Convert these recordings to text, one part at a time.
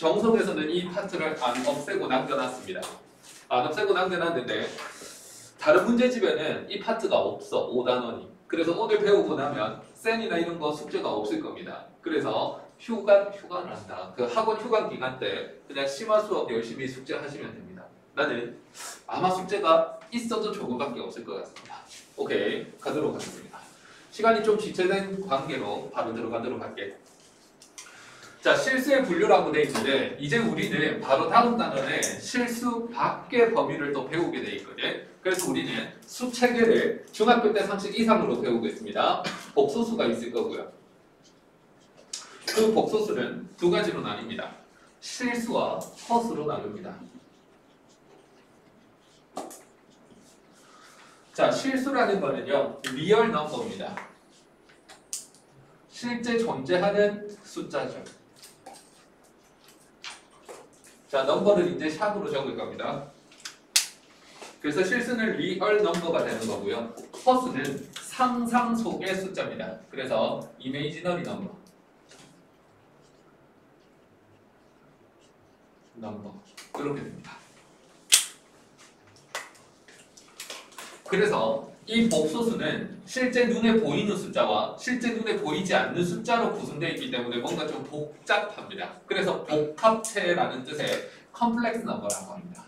정석에서는 이 파트를 안 없애고 남겨놨습니다. 안 없애고 남겨놨는데 다른 문제집에는 이 파트가 없어. 5단원이. 그래서 오늘 배우고 나면 쌤이나 이런 거 숙제가 없을 겁니다. 그래서 휴가는 한다. 그 학원 휴관 기간 때 그냥 심화 수업 열심히 숙제하시면 됩니다. 나는 아마 숙제가 있어도 조금밖에 없을 것 같습니다. 오케이, 가도록 하겠습니다. 시간이 좀 지체된 관계로 바로 들어가도록 할게요. 자, 실수의 분류라고 돼 있는데 이제 우리는 바로 다음 단원에 실수 밖의 범위를 또 배우게 돼 있거든. 그래서 우리는 수 체계를 중학교 때 상식 이상으로 배우겠습니다. 복소수가 있을 거고요. 그 복소수는 두 가지로 나뉩니다. 실수와 허수로 나눕니다. 자, 실수라는 거는요, 리얼 넘버입니다. 실제 존재하는 숫자죠. 자, 넘버를 이제 샵으로 적을 겁니다. 그래서 실수는 리얼 넘버가 되는 거고요. 허수는 상상 속의 숫자입니다. 그래서 이미지너리 넘버. 이렇게 됩니다. 그래서 이 복소수는 실제 눈에 보이는 숫자와 실제 눈에 보이지 않는 숫자로 구성되어 있기 때문에 뭔가 좀 복잡합니다. 그래서 복합체라는 뜻의 컴플렉스 넘버라고 합니다.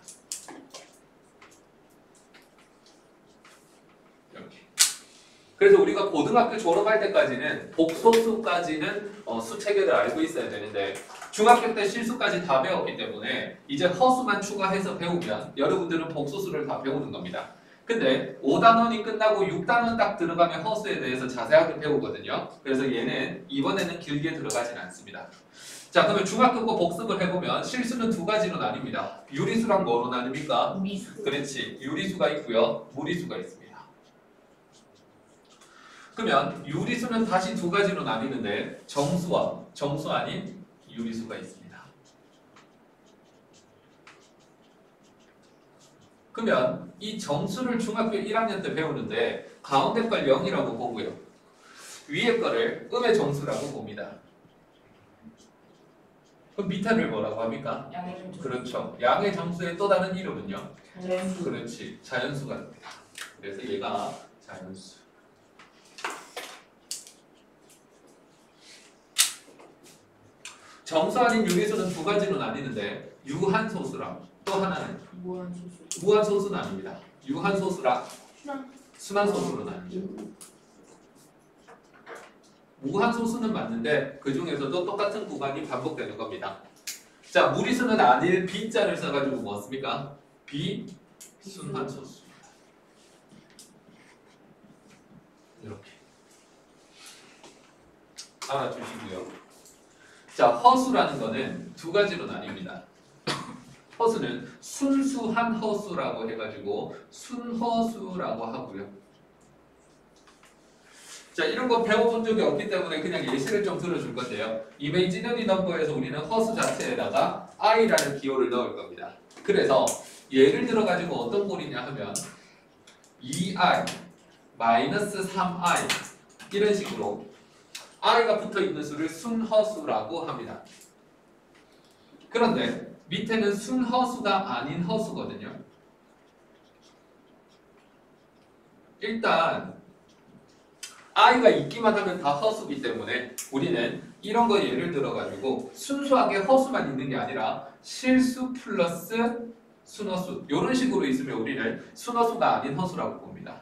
이렇게. 그래서 우리가 고등학교 졸업할 때까지는 복소수까지는 수체계를 알고 있어야 되는데 중학교 때 실수까지 다 배웠기 때문에 이제 허수만 추가해서 배우면 여러분들은 복소수를 다 배우는 겁니다. 근데 5단원이 끝나고 6단원 딱 들어가면 허수에 대해서 자세하게 배우거든요. 그래서 얘는 이번에는 길게 들어가진 않습니다. 자, 그러면 중학교 거 복습을 해보면 실수는 두 가지로 나뉩니다. 유리수랑 뭐로 나뉩니까? 무리수. 그렇지. 유리수가 있고요. 무리수가 있습니다. 그러면 유리수는 다시 두 가지로 나뉘는데 정수와 정수 아닌 유리수가 있습니다. 그러면 이 정수를 중학교 1학년 때 배우는데 가운데 걸 0이라고 보고요. 위에 거를 음의 정수라고 봅니다. 그럼 밑에를 뭐라고 합니까? 양의 정수. 그렇죠. 양의 정수의 또 다른 이름은요? 자연수. 그렇지. 자연수가 됩니다. 그래서 얘가 자연수. 정수 아닌 유리수는 두 가지로 나뉘는데 유한소수랑 또 하나는 무한소수. 무한소수는 아닙니다. 유한소수랑 순환. 순환소수로 나뉘죠. 무한소수는 맞는데 그 중에서도 똑같은 구간이 반복되는 겁니다. 자, 무리수는 아닐 B자를 써가지고 뭐 씁니까? 비순환소수. 이렇게 알아주시고요. 자, 허수라는 거는 두 가지로 나뉩니다. 허수는 순수한 허수라고 해가지고 순허수라고 하고요. 자, 이런 거 배워본 적이 없기 때문에 그냥 예시를 좀 들어줄 건데요. 이미지너리 넘버에서 우리는 허수 자체에다가 i라는 기호를 넣을 겁니다. 그래서 예를 들어가지고 어떤 꼴이냐 하면 2i 마이너스 3i 이런 식으로 i가 붙어있는 수를 순허수라고 합니다. 그런데 밑에는 순허수가 아닌 허수거든요. 일단 i가 있기만 하면 다 허수기 때문에 우리는 이런 거 예를 들어가지고 순수하게 허수만 있는 게 아니라 실수 플러스 순허수 이런 식으로 있으면 우리는 순허수가 아닌 허수라고 봅니다.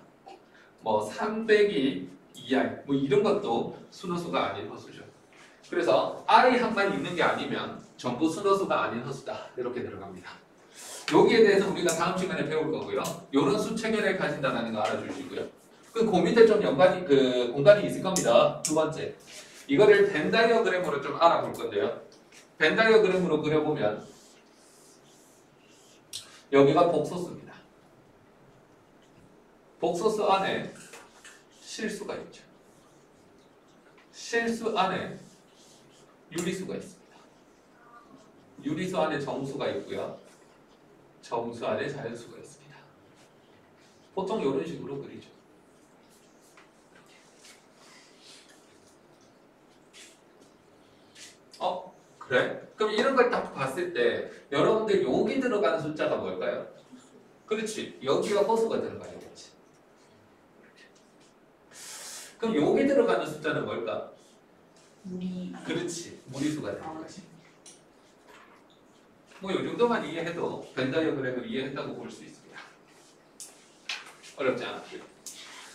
뭐 300이 2i 뭐 이런 것도 순허수가 아닌 허수죠. 그래서 i 항만 있는 게 아니면 전부 순허수가 아닌 허수다 이렇게 들어갑니다. 여기에 대해서 우리가 다음 시간에 배울 거고요. 이런 수 체계를 가진다는 거 알아주시고요. 그 밑에 좀 공간이 있을 겁니다. 두 번째, 이거를 벤 다이어그램으로 좀 알아볼 건데요. 벤 다이어그램으로 그려보면 여기가 복소수입니다. 복소수 안에 실수가 있죠. 실수 안에 유리수가 있습니다. 유리수 안에 정수가 있고요. 정수 안에 자연수가 있습니다. 보통 이런 식으로 그리죠. 그래? 그럼 이런 걸 딱 봤을 때 여러분들 여기 들어가는 숫자가 뭘까요? 그렇지. 여기가 허수가 들어가야 되지. 그럼 여기 들어가는 숫자는 뭘까? 무리. 그렇지. 무리수가 되는 거지. 뭐 이 정도만 이해해도 벤 다이어그램을 이해했다고 볼 수 있습니다. 어렵지 않았고요.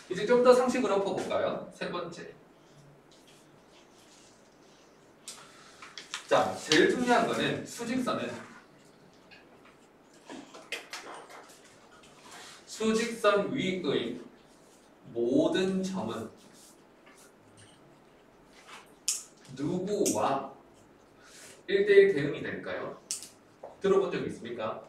이제 좀 더 상식을 엎어볼까요? 세 번째. 자, 제일 중요한 거는 수직선은 수직선 위의 모든 점은 누구와 1대1 대응이 될까요? 들어본 적 있습니까?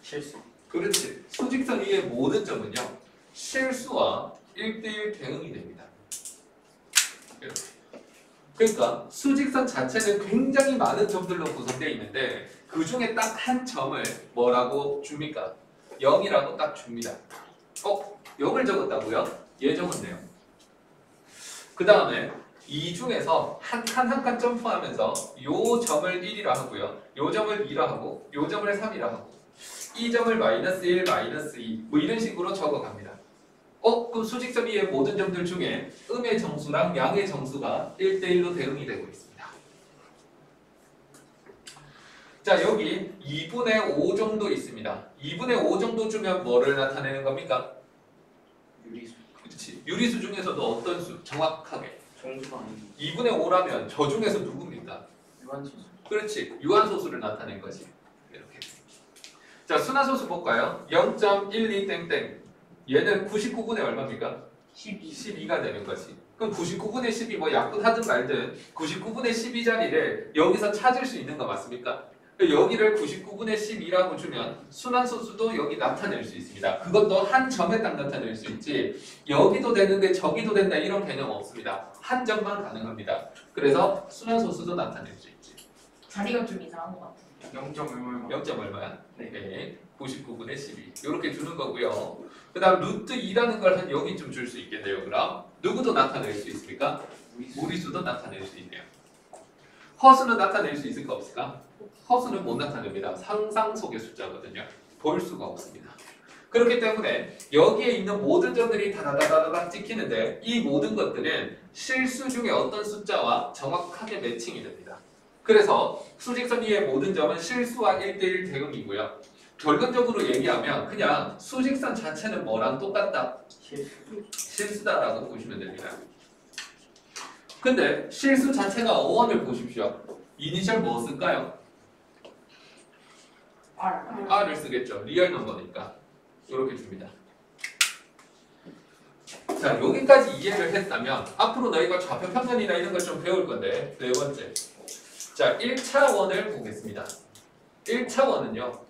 실수. 그렇지. 수직선 위의 모든 점은요, 실수와 1대1 대응이 됩니다. 이렇게. 그러니까 수직선 자체는 굉장히 많은 점들로 구성되어 있는데 그 중에 딱 한 점을 뭐라고 줍니까? 0이라고 딱 줍니다. 0을 적었다고요? 예, 적었네요. 그 다음에 이 중에서 한 칸 한 칸 점프하면서 요 점을 1이라 하고요. 요 점을 2라 하고 요 점을 3이라 하고 이 점을 마이너스 1, 마이너스 2 뭐 이런 식으로 적어갑니다. 그럼 수직선 위의 모든 점들 중에 음의 정수랑 양의 정수가 1대1로 대응이 되고 있습니다. 자, 여기 2분의 5 정도 있습니다. 2분의 5 정도 주면 뭐를 나타내는 겁니까? 유리수. 그렇지. 유리수 중에서도 어떤 수? 정확하게. 정수가 아니고 2분의 5라면 저 중에서 누굽니까? 유한소수. 그렇지. 유한소수를 나타낸 거지. 이렇게. 자, 순환소수 볼까요? 0.12 땡땡. 얘는 99분의 얼마입니까? 12가 되는 거지. 그럼 99분의 10이 뭐 약분하든 말든 99분의 12자리를 여기서 찾을 수 있는 거 맞습니까? 여기를 99분의 12라고 주면 순환소수도 여기 나타낼 수 있습니다. 그것도 한 점에 딱 나타낼 수 있지 여기도 되는데 저기도 된다 이런 개념 없습니다. 한 점만 가능합니다. 그래서 순환소수도 나타낼 수 있지. 자리가 좀 이상한 것 같아요. 0점 얼마. 0점 얼마야? 네. 99분의 12 이렇게 주는 거고요. 그 다음 루트 2라는 걸 한 여기쯤 줄 수 있겠네요. 그럼 누구도 나타낼 수 있습니까? 무리수도 나타낼 수 있네요. 허수는 나타낼 수 있을까 없을까? 허수는 못 나타냅니다. 상상 속의 숫자거든요. 볼 수가 없습니다. 그렇기 때문에 여기에 있는 모든 점들이 다다다다다 찍히는데 이 모든 것들은 실수 중에 어떤 숫자와 정확하게 매칭이 됩니다. 그래서 수직선 위의 모든 점은 실수와 1대1 대응이고요. 결론적으로 얘기하면 그냥 수직선 자체는 뭐랑 똑같다? 실수다라고 보시면 됩니다. 근데 실수 자체가 어원을 보십시오. 이니셜 뭐 쓸까요? R을 쓰겠죠. 리얼 넘버니까. 이렇게 줍니다. 자, 여기까지 이해를 했다면 앞으로 너희가 좌표 평면이나 이런 걸 좀 배울 건데 네 번째. 자, 1차원을 보겠습니다. 1차원은요.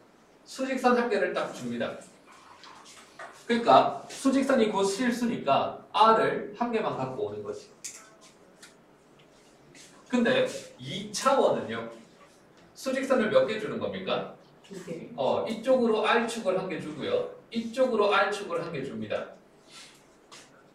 수직선 한 개를 딱 줍니다. 그러니까 수직선이 곧 실수니까 R을 한 개만 갖고 오는 거지. 근데 2차원은요. 수직선을 몇 개 주는 겁니까? 2개. 이쪽으로 R축을 한 개 주고요. 이쪽으로 R축을 한 개 줍니다.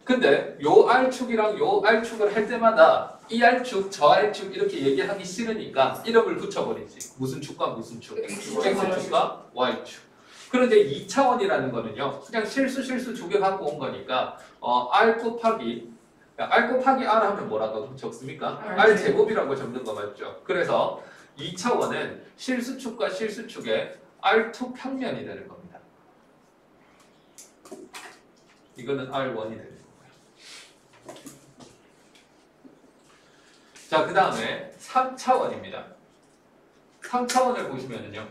근데 요 R축이랑 요 R축을 할 때마다 이 R축, 저 R축 이렇게 얘기하기 싫으니까 이름을 붙여버리지. 무슨 축과 무슨 축? X축과 Y축. 그런데 2차원이라는 거는요. 그냥 실수 두 개 갖고 온 거니까 R 곱하기 R 하면 뭐라고 적습니까? R 제곱이라고 적는 거 맞죠? 그래서 2차원은 실수축과 실수축의 R2 평면이 되는 겁니다. 이거는 R1이 되는 거고요. 자, 그 다음에 3차원입니다. 3차원을 보시면은요.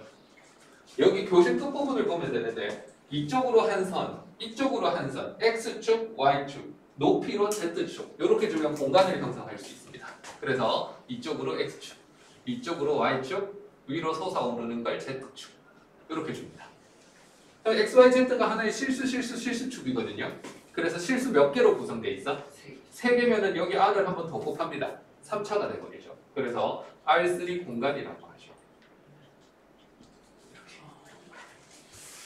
여기 교실 끝부분을 보면 되는데 이쪽으로 한 선, 이쪽으로 한 선, X축, Y축, 높이로 Z축 이렇게 주면 공간을 형성할 수 있습니다. 그래서 이쪽으로 X축, 이쪽으로 Y축, 위로 솟아오르는 걸 Z축 이렇게 줍니다. X, Y, Z가 하나의 실수축이거든요. 그래서 실수 몇 개로 구성되어 있어? 3개면은 여기 R을 한번 더 곱합니다. 3차가 되버리죠. 그래서 R3 공간이라고 하죠.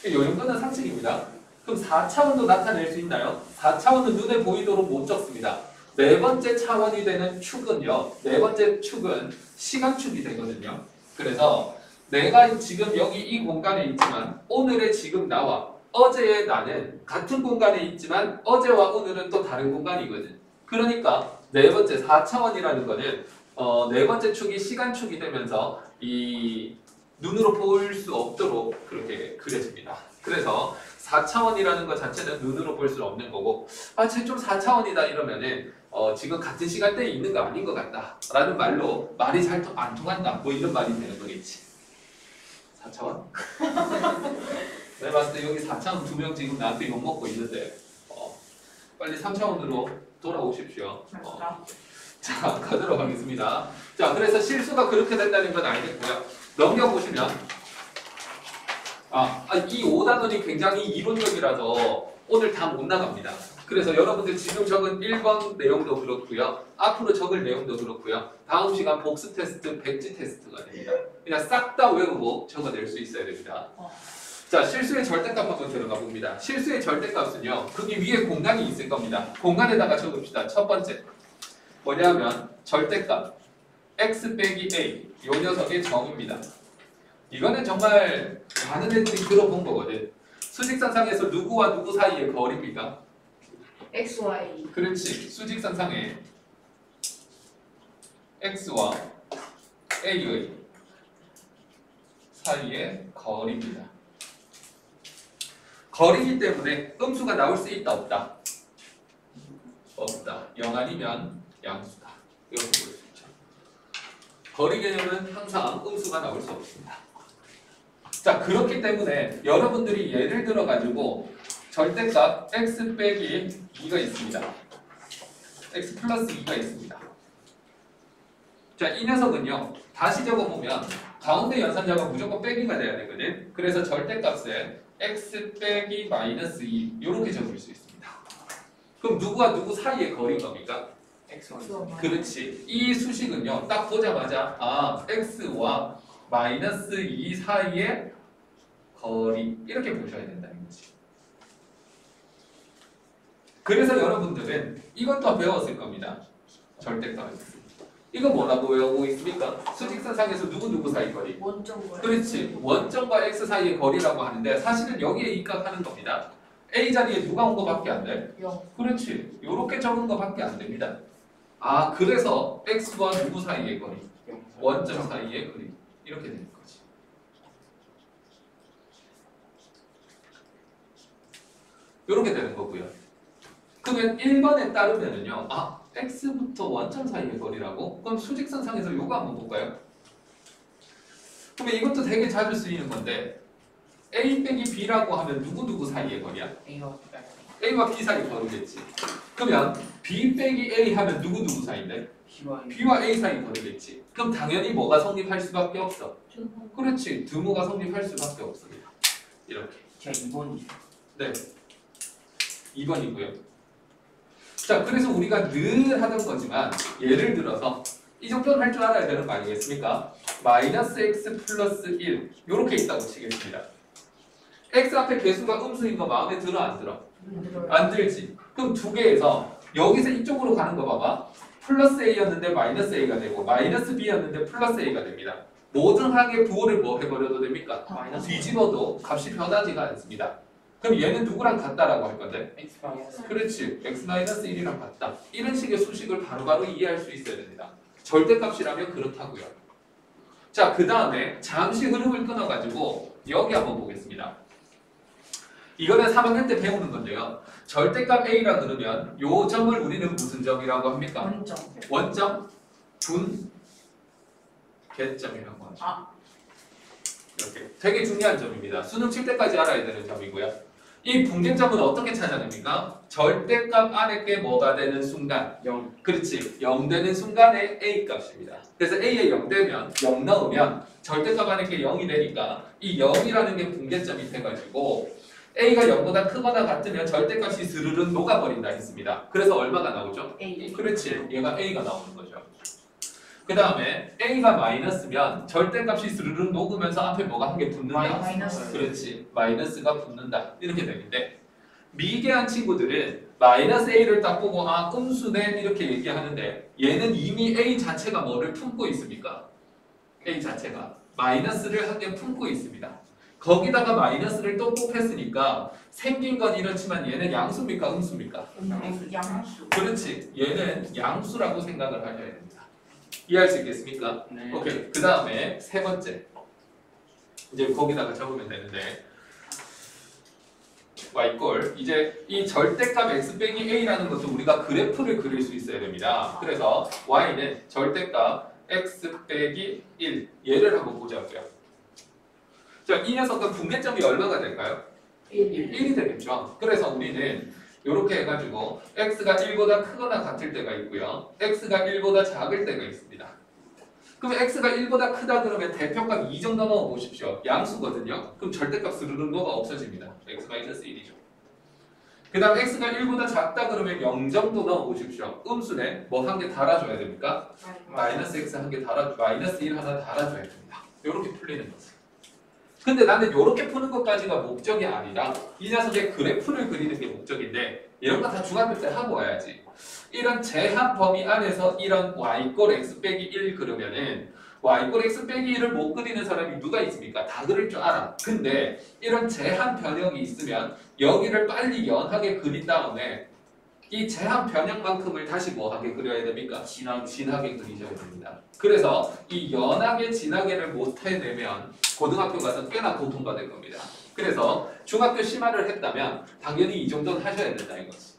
이 정도는 상식입니다. 그럼 4차원도 나타낼 수 있나요? 4차원은 눈에 보이도록 못 적습니다. 네 번째 차원이 되는 축은요. 네 번째 축은 시간축이 되거든요. 그래서 내가 지금 여기 이 공간에 있지만 오늘의 지금 나와 어제의 나는 같은 공간에 있지만 어제와 오늘은 또 다른 공간이거든. 그러니까 네 번째 4차원이라는 거는 네 번째 축이 시간축이 되면서 이 눈으로 볼 수 없도록 그렇게 그려집니다. 그래서 4차원이라는 것 자체는 눈으로 볼 수 없는 거고 쟤 좀 4차원이다 이러면은 지금 같은 시간대에 있는 거 아닌 것 같다 라는 말로 말이 잘 안 통한다 뭐 이런 말이 되는 거겠지. 4차원? 내가 봤을 때 여기 4차원 2명 지금 나한테 욕먹고 있는데 빨리 3차원으로 돌아오십시오. 맞다. 자, 가도록 하겠습니다. 자, 그래서 실수가 그렇게 된다는 건 알겠고요. 넘겨보시면 이 5단원이 굉장히 이론적이라서 오늘 다 못 나갑니다. 그래서 여러분들 지금 적은 1번 내용도 그렇고요. 앞으로 적을 내용도 그렇고요. 다음 시간 복습 테스트, 백지 테스트가 됩니다. 그냥 싹 다 외우고 적어낼 수 있어야 됩니다. 자, 실수의 절대값 한번 들어가 봅니다. 실수의 절대값은요. 거기 위에 공간이 있을 겁니다. 공간에다가 적읍시다. 첫 번째. 뭐냐면 절대값 x 빼기 a 요 녀석의 정입니다. 이거는 정말 많은 애들이 들어본 거거든. 수직선상에서 누구와 누구 사이의 거리입니까? XY. 그렇지. 수직선상에 x와 a의 사이의 거리입니다. 거리이기 때문에 음수가 나올 수 있다 없다? 없다. 0 아니면 양수다. 이렇게 볼 수 있죠. 거리 개념은 항상 음수가 나올 수 없습니다. 자, 그렇기 때문에 여러분들이 예를 들어 가지고 절대값 x 빼기 2가 있습니다. x 플러스 2가 있습니다. 자, 이 녀석은요. 다시 적어보면 가운데 연산자가 무조건 빼기가 돼야 되거든. 그래서 절대값에 x 빼기 마이너스 2 이렇게 적을 수 있습니다. 그럼 누구와 누구 사이의 거리인 겁니까? X1 그렇지. 이 수식은요. 딱 보자마자 x와 마이너스 2 사이의 거리 이렇게 보셔야 된다는 거지. 그래서 여러분들은 이것도 배웠을 겁니다. 절대값. 이거 뭐라고 외우고 있습니까? 수직선상에서 누구 사이 거리. 원점과. 그렇지. 원점과 x 사이의 거리라고 하는데 사실은 여기에 입각하는 겁니다. a 자리에 누가 온 거밖에 안 돼? 0. 그렇지. 이렇게 적은 거밖에 안 됩니다. 그래서 x와 누구 사이의 거리? 원점 사이의 거리. 이렇게 되는 거지. 이렇게 되는 거고요. 그러면 1번에 따르면은요. x부터 원점 사이의 거리라고? 그럼 수직선상에서 요거 한번 볼까요? 그러면 이것도 되게 자주 쓰이는 건데 a 빼기 b라고 하면 누구 사이의 거리야? a와 b 사이 거리겠지. 그러면 b 빼기 a 하면 누구 사이인데? b와 a 사이 거리겠지. 그럼 당연히 뭐가 성립할 수밖에 없어. 그렇지. 등호가 성립할 수밖에 없습니다. 이렇게. 제가 2번이 네. 2번이고요. 자, 그래서 우리가 늘 하던 거지만 예를 들어서 이 정도는 할 줄 알아야 되는 거 아니겠습니까? 마이너스 x 플러스 1 이렇게 있다고 치겠습니다. x 앞에 개수가 음수인 거 마음에 들어 안 들어? 안 들지. 그럼 두 개에서 여기서 이쪽으로 가는 거 봐봐. 플러스 a였는데 마이너스 a가 되고 마이너스 b였는데 플러스 a가 됩니다. 모든 항의 부호를 뭐 해버려도 됩니까? 마이너스 뒤집어도 값이 변하지가 않습니다. 그럼 얘는 누구랑 같다라고 할 건데? X 마이너스 그렇지. x-1이랑 같다. 이런 식의 수식을 바로바로 이해할 수 있어야 됩니다. 절대값이라면 그렇다고요. 자, 그 다음에 잠시 흐름을 끊어가지고 여기 한번 보겠습니다. 이거는 3학년 때 배우는 건데요. 절대값 a라 그러면 요 점을 우리는 무슨 점이라고 합니까? 원점. 원점, 분, 개점이라고 하죠. 이렇게 되게 중요한 점입니다. 수능 칠 때까지 알아야 되는 점이고요. 이 분계점은 어떻게 찾아냅니까? 절대값 안에 게 뭐가 되는 순간 0 그렇지. 0 되는 순간에 a 값입니다. 그래서 a에 0 되면 0 넣으면 절대값 안에 게 0이 되니까 이 0이라는 게 분계점이 돼가지고 a가 0보다 크거나 같으면 절대값이 스르르 녹아버린다 했습니다. 그래서 얼마가 나오죠? A. 그렇지. 얘가 a가 나오는 거죠. 그 다음에 a가 마이너스면 절대값이 스르르 녹으면서 앞에 뭐가 한 개 붙는다. 마이너스. 그렇지. 마이너스가 붙는다. 이렇게 되는데 미개한 친구들은 마이너스 a를 딱 보고 아 음수네 이렇게 얘기하는데 얘는 이미 a 자체가 뭐를 품고 있습니까? a 자체가 마이너스를 한 개 품고 있습니다. 거기다가 마이너스를 또 곱했으니까 생긴 건 이렇지만 얘는 양수입니까? 음수입니까? 양수. 그렇지. 얘는 양수라고 생각을 하셔야 됩니다. 이해할 수 있겠습니까? 네. 오케이. 그 다음에 세 번째. 이제 거기다가 적으면 되는데 y꼴 이제 이 절대값 x 빼기 a라는 것도 우리가 그래프를 그릴 수 있어야 됩니다. 그래서 y는 절대값 x 빼기 1 얘를 한번 보자고요. 자, 이 녀석은 분계점이 얼마가 될까요? 1이 되겠죠. 그래서 우리는 이렇게 해가지고 x가 1보다 크거나 같을 때가 있고요. x가 1보다 작을 때가 있습니다. 그럼 x가 1보다 크다 그러면 대표값 2 정도 넣어보십시오. 양수거든요. 그럼 절대값 스르륵노가 없어집니다. x-1이죠. 그 다음 x가 1보다 작다 그러면 0 정도 넣어보십시오. 음수네. 뭐 한 개 달아줘야 됩니까? 마이너스 x 한 개 달아, 마이너스 1 하나 달아줘야 됩니다. 이렇게 풀리는 거죠. 근데 나는 이렇게 푸는 것까지가 목적이 아니라 이 녀석의 그래프를 그리는 게 목적인데 이런 거 다 중학교 때 하고 와야지. 이런 제한 범위 안에서 이런 y꼴 x 빼기 1 그러면은 y꼴 x 빼기 1을 못 그리는 사람이 누가 있습니까? 다 그릴 줄 알아. 근데 이런 제한 변형이 있으면 여기를 빨리 연하게 그린 다음에 이 제한 변형만큼을 다시 뭐하게 그려야 됩니까? 진하게 그리셔야 됩니다. 그래서 이 연하게 진하게를 못 해내면 고등학교 가서 꽤나 고통받을 겁니다. 그래서 중학교 심화를 했다면 당연히 이 정도는 하셔야 된다 이거지.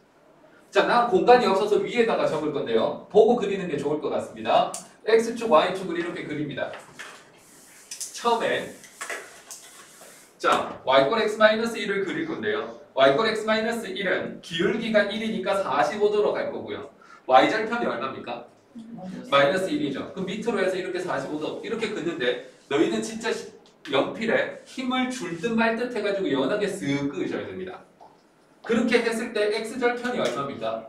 자, 난 공간이 없어서 위에다가 적을 건데요. 보고 그리는 게 좋을 것 같습니다. x축, y축을 이렇게 그립니다. 처음에 자, y꼴 x-1을 그릴 건데요. y꼴 x-1은 기울기가 1이니까 45도로 갈 거고요. y절편이 얼마입니까? 마이너스 1이죠. 그럼 밑으로 해서 이렇게 45도 이렇게 긋는데 너희는 진짜 연필에 힘을 줄 듯 말 듯 해가지고 연하게 쓱 그으셔야 됩니다. 그렇게 했을 때 x절편이 얼마입니까?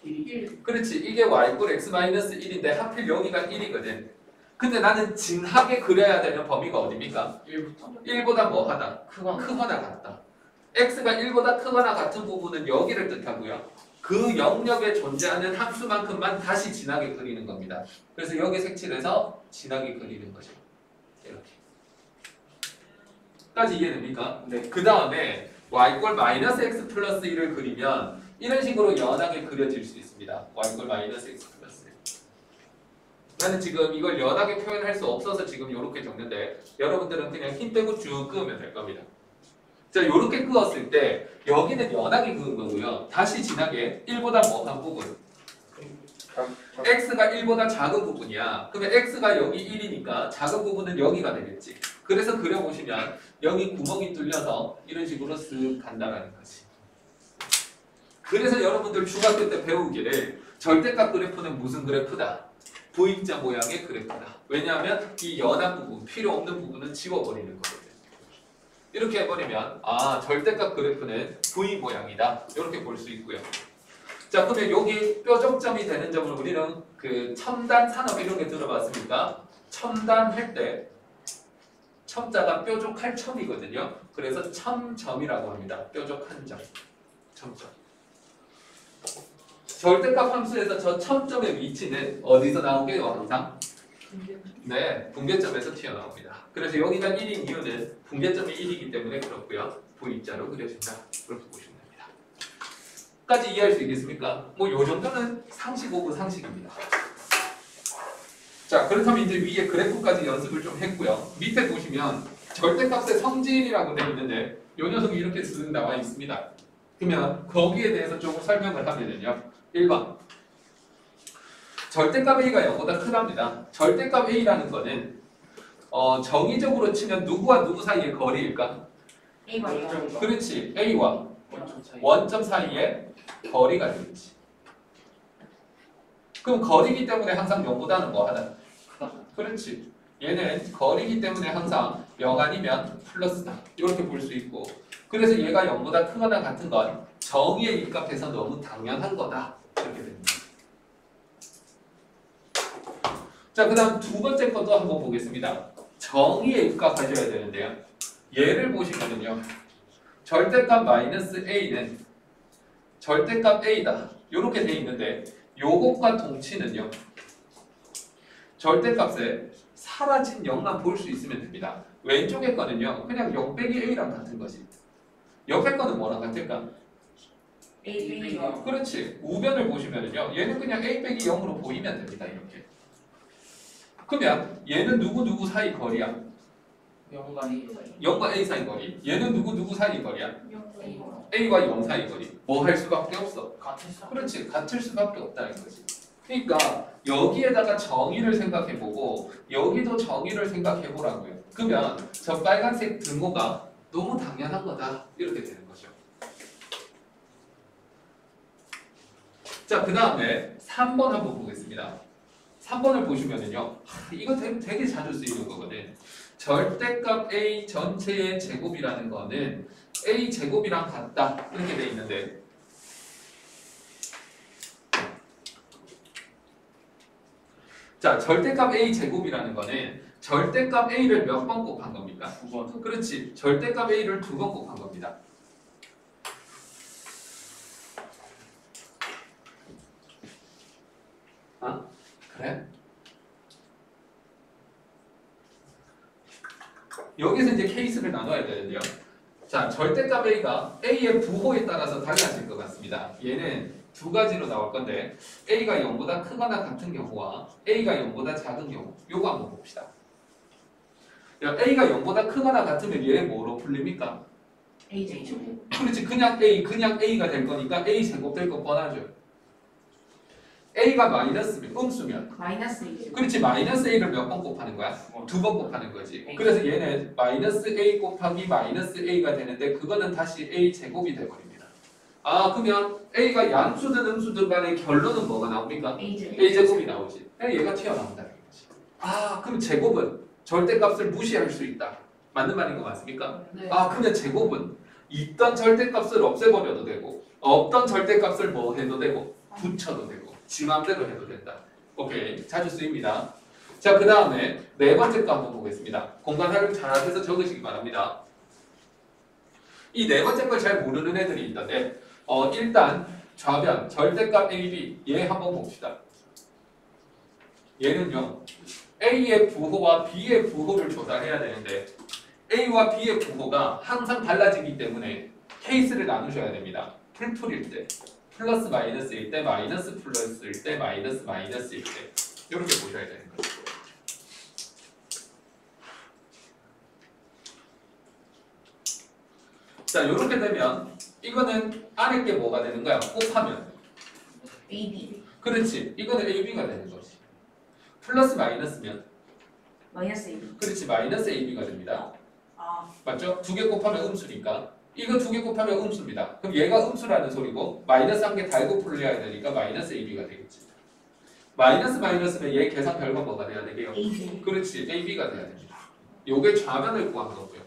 1. 그렇지. 이게 y꼴 x-1인데 하필 여기가 1이거든. 근데 나는 진하게 그려야 되는 범위가 어디입니까? 1보다 뭐 하다? 크거나 같다. x가 1보다 크거나 같은 부분은 여기를 뜻하고요. 그 영역에 존재하는 함수만큼만 다시 진하게 그리는 겁니다. 그래서 여기 색칠해서 진하게 그리는 거죠. 이렇게. 까지 이해됩니까? 네. 그 다음에 y꼴 마이너스 x 플러스 1을 그리면 이런 식으로 연하게 그려질 수 있습니다. y꼴 마이너스 x 플러스 1. 나는 지금 이걸 연하게 표현할 수 없어서 지금 이렇게 적는데 여러분들은 그냥 힘 빼고 쭉 그으면 될 겁니다. 자, 이렇게 그었을 때 여기는 연하게 그은 거고요. 다시 진하게 1보다 뭐한 부분. x가 1보다 작은 부분이야. 그러면 x가 여기 1이니까 작은 부분은 여기가 되겠지. 그래서 그려보시면 여기 구멍이 뚫려서 이런 식으로 쓱 간다라는 거지. 그래서 여러분들 중학교 때 배우기를 절대값 그래프는 무슨 그래프다? V자 모양의 그래프다. 왜냐하면 이 연한 부분, 필요 없는 부분은 지워버리는 거거든. 이렇게 해버리면 아 절대값 그래프는 V 모양이다. 이렇게 볼 수 있고요. 자, 그러면 여기 뾰족점이 되는 점을 우리는 그 첨단 산업 이런 게 들어봤습니까? 첨단할 때 첨자가 뾰족할 첨이거든요. 그래서 첨점이라고 합니다. 뾰족한 점. 첨점. 절대값 함수에서 저 첨점의 위치는 어디서 나오게요? 항상? 네, 분계점에서 튀어나옵니다. 그래서 여기가 1인 이유는 분계점이 1이기 때문에 그렇고요. V자로 그려진다. 그렇게 보시면 됩니다. 까지 이해할 수 있겠습니까? 뭐 요 정도는 상식 오브 상식입니다. 자, 그렇다면 이제 위에 그래프까지 연습을 좀 했고요. 밑에 보시면 절대값의 성질이라고 되어 있는데 이 녀석이 이렇게 쓱 나와 있습니다. 그러면 거기에 대해서 조금 설명을 하면요. 1번 절대값 A가 0보다 크답니다. 절대값 A라는 거는 정의적으로 치면 누구와 누구 사이의 거리일까? A가 0. 그렇지. A와 원점 차이. 원점 사이의 거리가 되겠지. 그럼 거리기 때문에 항상 0보다는 뭐 하나? 그렇지. 얘는 거리기 때문에 항상 0 아니면 플러스다. 이렇게 볼 수 있고 그래서 얘가 0보다 크거나 같은 건 정의에 입각해서 너무 당연한 거다. 이렇게 됩니다. 자, 그 다음 두 번째 것도 한번 보겠습니다. 정의에 입각하셔야 되는데요. 얘를 보시면요. 절대값 마이너스 A는 절대값 A다. 이렇게 돼 있는데 요것과 동치는요. 절대값에 사라진 0만 볼 수 있으면 됩니다. 왼쪽에 거는요. 그냥 0 빼기 A랑 같은 거지. 옆에 거는 뭐랑 같을까? A 빼기 0. 그렇지. 우변을 보시면은요. 얘는 그냥 A 빼기 0으로 보이면 됩니다. 이렇게. 그러면 얘는 누구 사이 거리야? 0과 A 사이 거리. 얘는 누구 사이 거리야? A와 0 사이 거리. 뭐 할 수밖에 없어. 그렇지. 같을 수밖에 없다는 거지. 그러니까 여기에다가 정의를 생각해보고 여기도 정의를 생각해보라고요. 그러면 저 빨간색 등호가 너무 당연한 거다. 이렇게 되는 거죠. 자, 그 다음에 3번 한번 보겠습니다. 3번을 보시면은요. 이거 되게 자주 쓰이는 거거든. 절대값 A 전체의 제곱이라는 거는 A 제곱이랑 같다. 이렇게 돼 있는데 자, 절대값 A 제곱이라는 거는 절대값 A를 몇 번 곱한 겁니까? 9번. 그렇지. 절대값 A를 2번 곱한 겁니다. 아? 그래? 여기서 이제 케이스를 나눠야 되는데요. 자, 절대값 A가 A의 부호에 따라서 달라질 것 같습니다. 얘는 두 가지로 나올 건데 A가 0보다 크거나 같은 경우와 A가 0보다 작은 경우 요거 한번 봅시다. 야, A가 0보다 크거나 같으면 얘 뭐로 풀립니까? A 제곱. 그렇지. 그냥 A가 될 거니까 A 제곱 될 거 뻔하죠. A가 마이너스면 음수면 마이너스 A 제곱. 그렇지. 마이너스 A를 몇 번 곱하는 거야? 2번 곱하는 거지. 그래서 얘는 마이너스 A 곱하기 마이너스 A가 되는데 그거는 다시 A 제곱이 돼버립니다. 아, 그러면 A가 양수든 음수든 간에 결론은 뭐가 나옵니까? A 제곱. A 제곱이 나오지. 얘가 튀어나온다는 거지. 아, 그럼 제곱은 절대값을 무시할 수 있다. 맞는 말인 거 맞습니까? 네. 아, 그러면 제곱은 있던 절대값을 없애버려도 되고 없던 절대값을 뭐 해도 되고 붙여도 되고 지 맘대로 해도 된다. 오케이. 자주 쓰입니다. 자, 그 다음에 네 번째 거 한번 보겠습니다. 공간 활용 잘해서 적으시기 바랍니다. 이 네 번째 걸 잘 모르는 애들이 있던데 일단 좌변 절대값 AB 얘 한번 봅시다. 얘는요 A의 부호와 B의 부호를 조사해야 되는데 A와 B의 부호가 항상 달라지기 때문에 케이스를 나누셔야 됩니다. 풀풀일 때 플러스 마이너스일 때 마이너스 플러스일 때 마이너스 마이너스일 때 이렇게 보셔야 되는 거죠. 자, 이렇게 되면 이거는 아래 게 뭐가 되는 거야? 곱하면 AB. 그렇지. 이거는 AB가 되는 거지. 플러스 마이너스면 마이너스 AB. 그렇지. 마이너스 AB가 됩니다. 아. 맞죠? 두 개 곱하면 음수니까 이거 두 개 곱하면 음수입니다. 그럼 얘가 음수라는 소리고 마이너스 한 개 달고 풀려야 되니까 마이너스 AB가 되겠지. 마이너스 마이너스면 얘 계산 결과 뭐가 돼야 되게요? A 제곱. 그렇지. AB가 돼야 됩니다. 요게 좌변을 구한 거고요.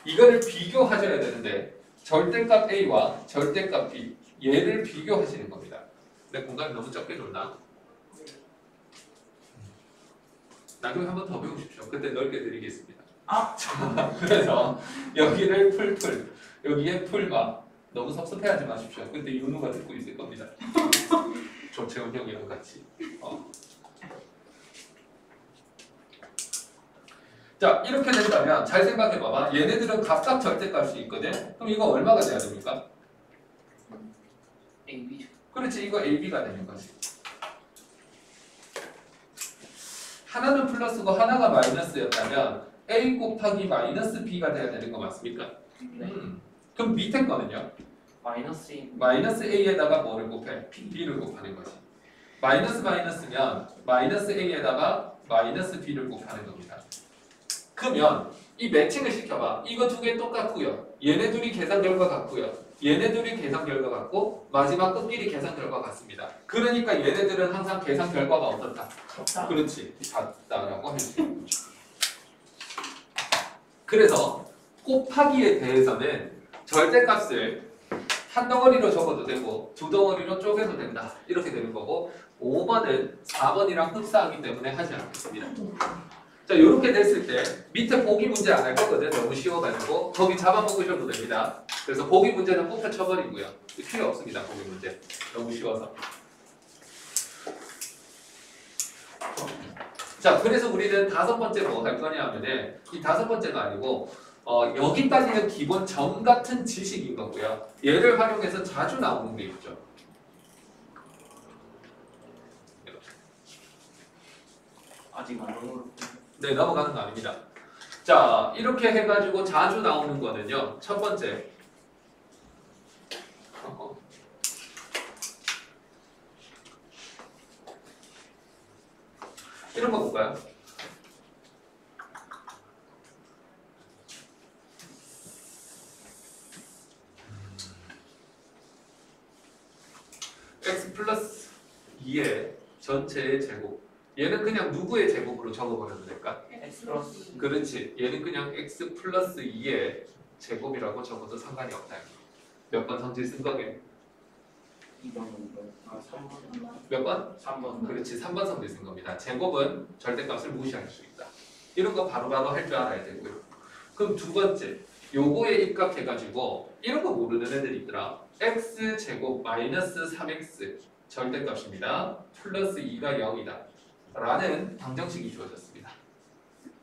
이거를 비교하셔야 되는데 절대값 A와 절대값 B 얘를 비교하시는 겁니다. 내 공간이 너무 적게 줬나? 나중에 한 번 더 배우십시오. 그때 넓게 드리겠습니다. 아. 자, 그래서 여기를 풀 여기에 풀과 너무 섭섭해하지 마십시오. 근데 윤우가 듣고 있을 겁니다. 조채훈 형이랑 같이. 자, 이렇게 된다면 잘 생각해 봐봐. 얘네들은 각각 절대값이 있거든. 그럼 이거 얼마가 돼야 됩니까? AB. 그렇지. 이거 AB가 되는 거지. 하나는 플러스고 하나가 마이너스였다면 A 곱하기 마이너스 B가 돼야 되는 거 맞습니까? 네. 그럼 밑에 거는요? 마이너스 A. 마이너스 A에다가 뭐를 곱해? B를 곱하는 거지. 마이너스 마이너스면 마이너스 A에다가 마이너스 B를 곱하는 겁니다. 그러면 이 매칭을 시켜봐. 이거 두 개 똑같고요. 얘네 둘이 계산 결과 같고요. 얘네 둘이 계산 결과 같고 마지막 끝끼리 계산 결과 같습니다. 그러니까 얘네들은 항상 계산 결과가 어떻다? 같다. 그렇지. 같다라고 할 수 있는 거죠. 그래서 곱하기에 대해서는 절대값을 한 덩어리로 적어도 되고 두 덩어리로 쪼개도 된다. 이렇게 되는 거고 5번은 4번이랑 흡사하기 때문에 하지 않겠습니다. 자, 이렇게 됐을 때 밑에 보기 문제 안 할 거거든. 너무 쉬워가지고 거기 잡아먹으셔도 됩니다. 그래서 보기 문제는 뽑혀 쳐버리고요. 필요 없습니다. 보기 문제 너무 쉬워서. 자, 그래서 우리는 5번째 뭐 할 거냐 하면은 이 5번째가 아니고 여기까지는 기본 점 같은 지식인 거고요. 얘를 활용해서 자주 나오는 게 있죠. 아직 안 넘어갔고. 네, 넘어가는 거 아닙니다. 자, 이렇게 해가지고 자주 나오는 거는요. 첫 번째. 이런 거 볼까요? x 플러스 2의 전체의 제곱. 얘는 그냥 누구의 제곱으로 적어버려도 될까? X 플러스 그렇지. 얘는 그냥 x 플러스 2의 제곱이라고 적어도 상관이 없다. 몇 번 성질 쓴 거게? 2번, 3번, 몇 번? 3번. 그렇지. 3번 성질 쓴 겁니다. 제곱은 절대값을 무시할 수 있다. 이런 거 바로바로 할 줄 알아야 되고요. 그럼 두 번째. 요거에 입각해가지고 이런 거 모르는 애들이 있더라. x 제곱 마이너스 3x 절대값입니다. 플러스 2가 0이다. 라는 방정식이 주어졌습니다.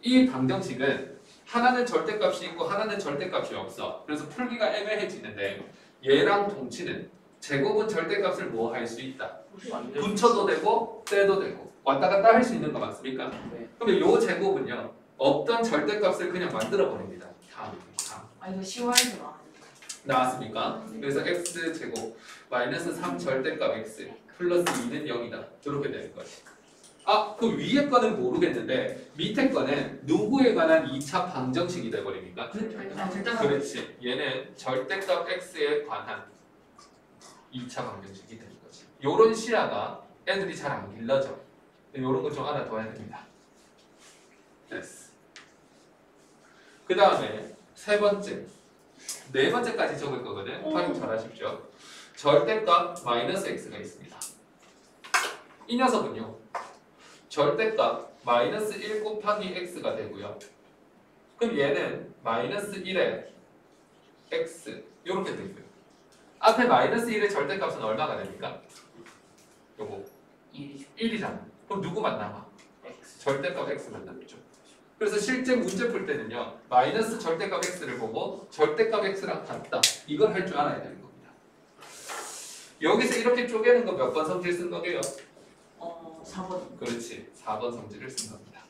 이 방정식은 하나는 절대값이 있고 하나는 절대값이 없어. 그래서 풀기가 애매해지는데 얘랑 동치는 제곱은 절대값을 뭐 할 수 있다. 붙여도 되고 떼도 되고 왔다 갔다 할 수 있는 거 맞습니까? 네. 그러면 요 제곱은요. 없던 절대값을 그냥 만들어 버립니다. 다음. 아 이거 쉬워하지 나왔습니까? 그래서 x 제곱 마이너스 3 절대값 x 플러스 2는 0이다. 이렇게 되는 거지. 아, 그 위에 거는 모르겠는데 밑에 거는 누구에 관한 2차 방정식이 돼버립니까? 그렇지. 얘는 절대값 x에 관한 2차 방정식이 되는 거지. 요런 시야가 애들이 잘 안 길러져. 요런 거 좀 알아둬야 됩니다. 됐어. 그 다음에 세 번째. 네 번째까지 적을 거거든. 활용 잘 하십시오. 절대값 마이너스 x가 있습니다. 이 녀석은요. 절대값 마이너스 1 곱하기 x가 되고요. 그럼 얘는 마이너스 1에 x 이렇게 되고요. 앞에 마이너스 1의 절대값은 얼마가 됩니까? 요거 1이잖아. 그럼 누구만 남아? X. 절대값 x만 남죠. 그래서 실제 문제 풀 때는요. 마이너스 절대값 x를 보고 절대값 x랑 같다. 이걸 할 줄 알아야 되는 겁니다. 여기서 이렇게 쪼개는 거 몇 번 성질 쓴 거게요? 4번. 그렇지. 4번 성질을 쓴 겁니다.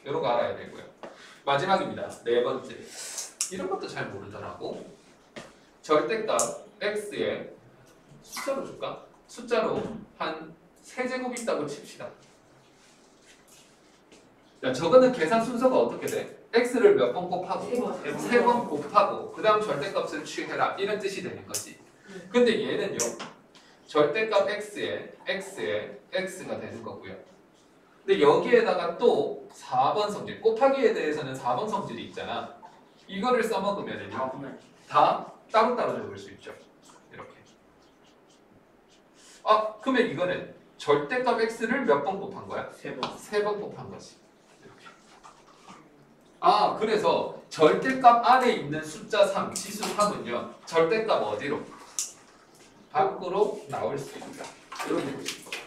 이런 거 알아야 되고요. 마지막입니다. 네 번째. 이런 것도 잘 모르더라고. 절대값 x에 숫자로 줄까? 숫자로 한 세제곱 있다고 칩시다. 자, 저거는 계산 순서가 어떻게 돼? x를 몇 번 곱하고? 3번. 3번 곱하고 그 다음 절대값을 취해라 이런 뜻이 되는 거지. 근데 얘는요 절대값 x에 x가 되는 거고요. 근데 여기에다가 또 4번 성질 곱하기에 대해서는 4번 성질이 있잖아. 이거를 써먹으면은요 다 따로따로 적을 수 있죠. 이렇게. 아 그러면 이거는 절대값 x를 몇 번 곱한 거야? 3번. 3번 곱한 거지. 이렇게. 아 그래서 절대값 안에 있는 숫자 3, 지수 3은요 절대값 어디로? 밖으로 나올 수 있다. 이렇게 보시면 돼요.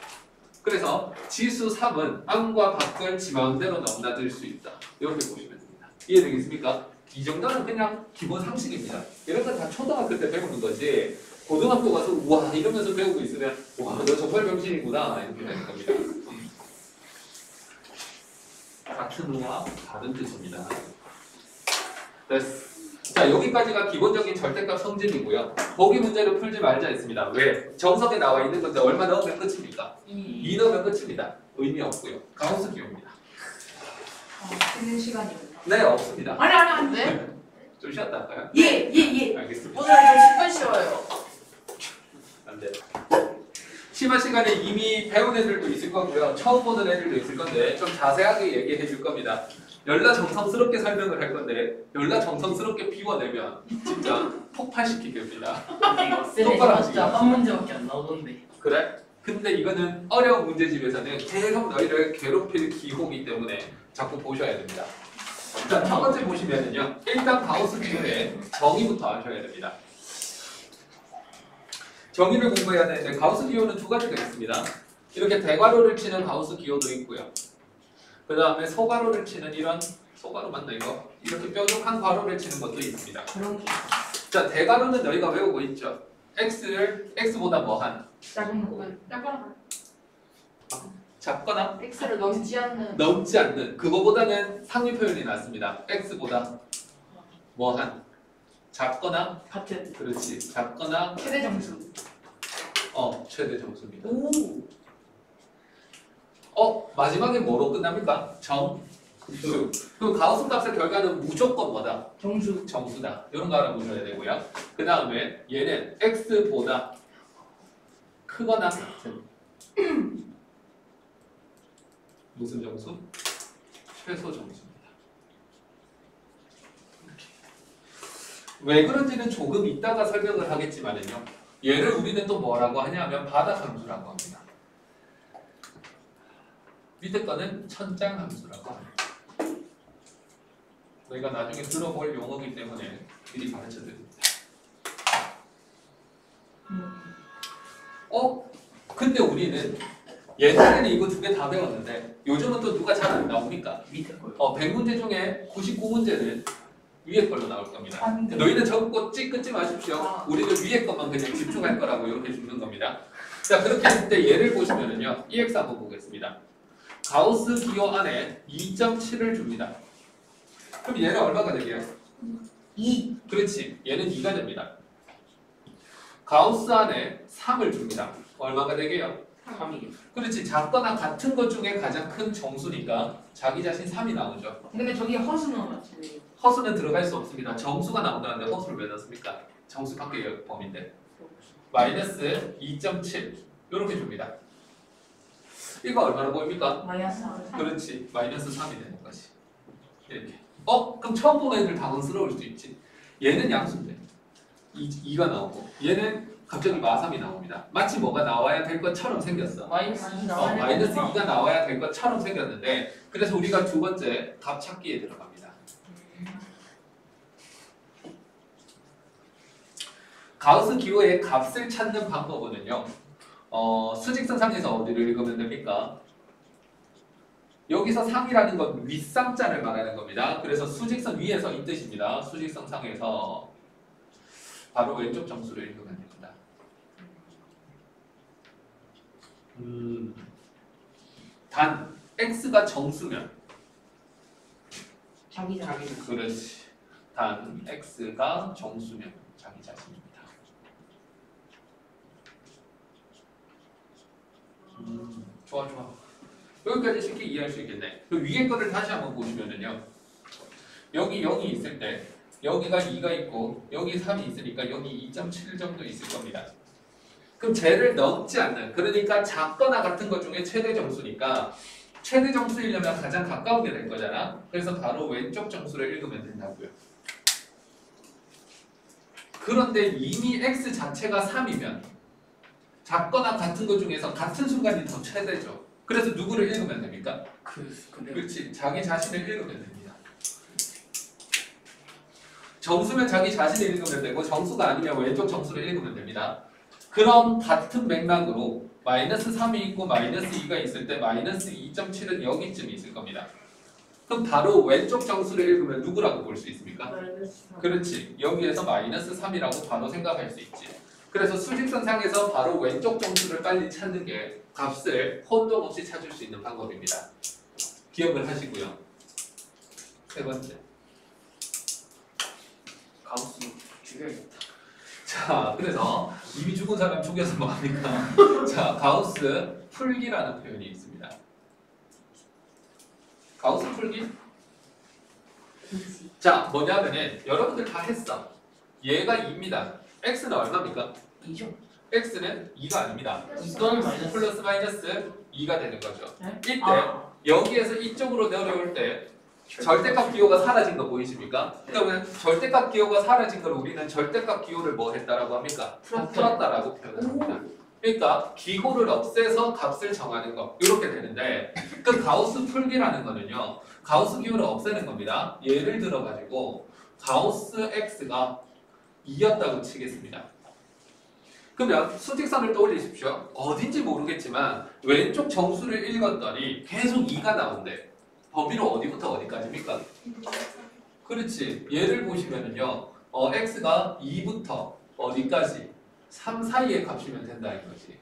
그래서 지수 3은 안과 밖을 지 마음대로 넘나들 수 있다. 이렇게 보시면 됩니다. 이해되겠습니까? 이 정도는 그냥 기본 상식입니다. 이런 건 다 초등학교 때 배우는 거지 고등학교 가서 우와 이러면서 배우고 있으면 와 너 정말 병신이구나 이렇게 되는 겁니다. 같은 우와 다른 뜻입니다. 됐어. 자 여기까지가 기본적인 절대값 성질이고요. 보기 문제를 풀지 말자 했습니다. 왜? 정석에 나와 있는 건데 얼마 넣으면 끝입니까? 2 넣으면 끝입니다. 의미 없고요. 가우스 기호입니다. 쉬는 시간이요. 네 없습니다. 아니 안 돼. 좀 쉬었다 할까요? 예. 알겠습니다. 오늘 좀 10분 쉬어요. 안 돼. 심화 시간에 이미 배운 애들도 있을 거고요. 처음 보는 애들도 있을 건데 좀 자세하게 얘기해 줄 겁니다. 연락 정성스럽게 설명을 할 건데 연락 정성스럽게 비워내면 진짜 폭발시키겠습니다. 근데 이거 똑바로 하시죠. 진짜 한 문제밖에 안 나오던데. 그래? 근데 이거는 어려운 문제집에서는 계속 너희를 괴롭힐 기호이기 때문에 자꾸 보셔야 됩니다. 자, 첫 번째 보시면은요. 일단 가우스 기호의 정의부터 아셔야 됩니다. 정의를 공부해야 되는데 가우스 기호는 두 가지가 있습니다. 이렇게 대괄호를 치는 가우스 기호도 있고요. 그 다음에 소괄호를 치는 이런 소괄호 맞나 이거? 이렇게 뾰족한 괄호를 치는 것도 있습니다. 그런 게 자, 대괄호는 너희가 외우고 있죠. x를 x보다 뭐한 작은 거. 약간 작거나 X를 넘지 않는 넘지 않는 그거보다는 상위 표현이 낫습니다. x보다 뭐한 작거나 같은 그렇지 작거나 최대 점수. 최대 점수입니다. 오. 마지막에 뭐로 끝납니까? 정수. 그럼 가우스 값의 결과는 무조건 뭐다? 점수. 정수다. 이런 거 알아보셔야 되고요. 그 다음에 얘는 x보다 크거나 같은 무슨 점수? 최소 점수입니다. 왜 그런지는 조금 이따가 설명을 하겠지만요. 얘를 우리는 또 뭐라고 하냐면 바닥함수라고 합니다. 밑에 거는 천장함수라고 합니다. 저희가 나중에 들어볼 용어이기 때문에 미리 가르쳐 드립니다. 근데 우리는 옛날에는 이거 두 개 다 배웠는데 요즘은 또 누가 잘 안 나옵니까? 밑에 거요. 100문제 중에 99문제는 위에 걸로 나올 겁니다. 안 돼. 너희는 적고 끊지 마십시오. 우리는 위에 것만 그냥 집중할 거라고 이렇게 주는 겁니다. 자, 그렇게 했을 때 예를 보시면은요. EX 한번 보겠습니다. 가우스 기호 안에 2.7을 줍니다. 그럼 얘는 얼마가 되게요? 2. 그렇지. 얘는 2가 됩니다. 가우스 안에 3을 줍니다. 얼마가 되게요? 3이. 그렇지. 작거나 같은 것 중에 가장 큰 정수니까 자기 자신 3이 나오죠. 근데 저기 허수는 맞지. 허수는 들어갈 수 없습니다. 정수가 나온다는데 허수를 왜 넣습니까? 정수 밖의 범위인데. 마이너스 2.7 이렇게 줍니다. 이거 얼마나 보입니까? 마이너스. 그렇지. 마이너스 3이 되는 거지. 이렇게. 그럼 처음 보는 애들 당황스러울 수 있지. 얘는 양수인데 2가 나오고 얘는 갑자기 마삼이 나옵니다. 마치 뭐가 나와야 될 것처럼 생겼어. 마이너스 2 마이너스 2가 나와야 될 것처럼 생겼는데 그래서 우리가 두 번째 값 찾기에 들어갑니다. 가우스 기호의 값을 찾는 방법은요. 수직선상에서 어디를 읽으면 됩니까? 여기서 상이라는 건 윗상자를 말하는 겁니다. 그래서 수직선 위에서 이 뜻입니다. 수직선상에서 바로 왼쪽 정수를 읽으면 됩니다. 단 x가 정수면 자기 자기. 그렇지. 단 x가 정수면 자기 자신입니다. 좋아. 여기까지 쉽게 이해할 수 있겠네. 그 위에 거를 다시 한번 보시면은요. 여기 0이 있을 때 여기가 2가 있고 여기 3이 있으니까 여기 2.7 정도 있을 겁니다. 그럼 쟤를 넘지 않는 그러니까 작거나 같은 것 중에 최대 정수니까 최대 정수이려면 가장 가까운 게 될 거잖아. 그래서 바로 왼쪽 정수를 읽으면 된다고요. 그런데 이미 x 자체가 3이면 작거나 같은 것 중에서 같은 순간이 더 최대죠. 그래서 누구를 읽으면 됩니까? 근데 그렇지. 자기 자신을 읽으면 됩니다. 정수면 자기 자신을 읽으면 되고 정수가 아니면 왼쪽 정수를 읽으면 됩니다. 그럼 같은 맥락으로 마이너스 3이 있고 마이너스 2가 있을 때 마이너스 2.7은 여기쯤 있을 겁니다. 그럼 바로 왼쪽 정수를 읽으면 누구라고 볼 수 있습니까? 그렇지. 여기에서 마이너스 3이라고 바로 생각할 수 있지. 그래서 수직선상에서 바로 왼쪽 정수를 빨리 찾는 게 값을 혼동 없이 찾을 수 있는 방법입니다. 기억을 하시고요. 세 번째. 가우스 죽여야겠다. 자, 그래서 이미 죽은 사람 죽여서 뭐합니까? 자, 가우스 풀기라는 표현이 있습니다. 가우스 풀기? 자, 뭐냐면은 여러분들 다 했어. 얘가 2입니다. x는 얼마입니까? 2죠. x는 2가 아닙니다. 이거는 마이너스. 플러스 마이너스 2가 되는 거죠. 네? 이때 아. 여기에서 이쪽으로 내려올 때 절대값 기호가 사라진 거 보이십니까? 그러면 절대값 기호가 사라진 걸 우리는 절대값 기호를 뭐 했다라고 합니까? 풀었다. 풀었다라고 표현합니다. 그러니까 기호를 없애서 값을 정하는 거 이렇게 되는데 그 가우스 풀기라는 거는요. 가우스 기호를 없애는 겁니다. 예를 들어 가지고 가우스 x가 2였다고 치겠습니다. 그러면 수직선을 떠올리십시오. 어딘지 모르겠지만 왼쪽 정수를 읽었더니 계속 2가 나온대. 범위로 어디부터 어디까지입니까? 그렇지. 얘를 보시면은요. x가 2부터 어디까지? 3 사이의 값이면 된다 이거지.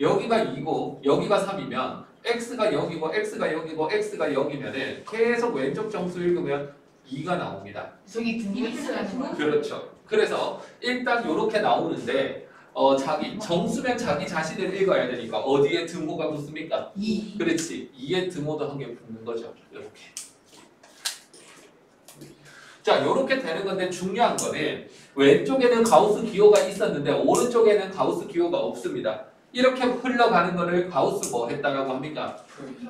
여기가 2고 여기가 3이면 x가 0이고 x가 0이고 x가 0이면은 계속 왼쪽 정수 읽으면 2가 나옵니다. 저기 등급이 있어야지. 그렇죠. 그래서 일단 이렇게 나오는데 자기 정수면 자기 자신을 읽어야 되니까 어디에 등호가 붙습니까? 2. 그렇지. 2에 등호도 한 개 붙는 거죠. 이렇게. 자, 이렇게 되는 건데 중요한 거는 왼쪽에는 가우스 기호가 있었는데 오른쪽에는 가우스 기호가 없습니다. 이렇게 흘러가는 거를 가우스 뭐 했다라고 합니까?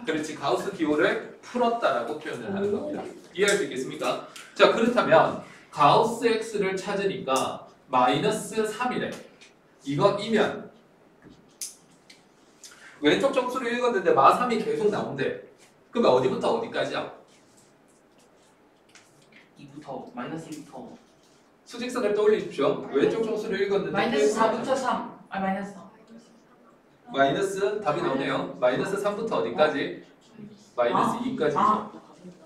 그렇지. 가우스 기호를 풀었다라고 표현을 하는 겁니다. 이해할 수 있겠습니까? 자, 그렇다면 가우스 x를 찾으니까 마이너스 3이래. 이거이면 왼쪽 정수를 읽었는데 마3이 계속 나온대. 그러면 어디부터 어디까지야? 2부터 마이너스 2부터 수직선을 떠올리십시오. 왼쪽 정수를 읽었는데 마이너스 계속 4부터 3. 아 마이너스 4. 마이너스 답이 나오네요. 마이너스 3부터 어디까지? 마이너스 2까지. 아.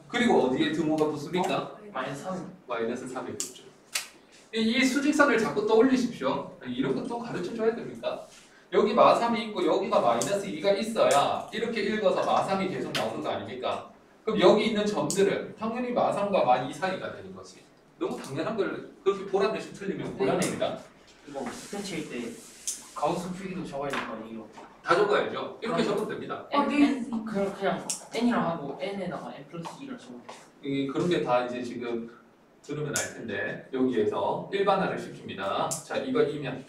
그리고 어디에 등호가 붙습니까? 마이너스 3 마이너스 3이 붙죠. 이 수직선을 자꾸 떠올리십시오. 이런 것도 가르쳐 줘야 됩니까? 여기 마3이 있고 여기가 마이너스 2가 있어야 이렇게 읽어서 마3이 계속 나오는 거 아닙니까? 그럼 여기 있는 점들은 당연히 마3과 마2 사이가 되는 거지. 너무 당연한 걸 그렇게 보란 듯이 틀리면 곤란합니다. 이거 스텐치일 때 가우스 풀기도 적어야 될 거 아니에요? 다 적어야죠. 이렇게 적으면 됩니다. 그냥 n이랑 하고 n에다가 n 플러스 2를 적어요. 그런 게 다 이제 지금 들으면 알 텐데 여기에서 일반화를 시킵니다. 자, 이거이면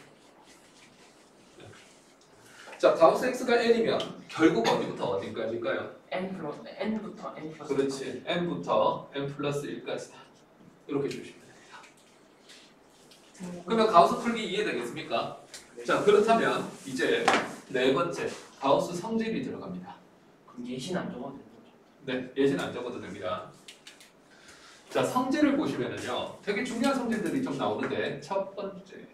자, 가우스 x가 n이면 결국 어디부터 어디까지일까요? n부터 n 플러스 그렇지. n부터 n 플러스 1까지다. 이렇게 주시면 됩니다. 그러면 가우스 풀기 이해되겠습니까? 자, 그렇다면 이제 네 번째 가우스 성질이 들어갑니다. 그럼 예시는 안 적어도 되는 거죠? 네, 예시는 안 적어도 됩니다. 자, 성질을 보시면은요, 되게 중요한 성질들이 좀 나오는데 첫 번째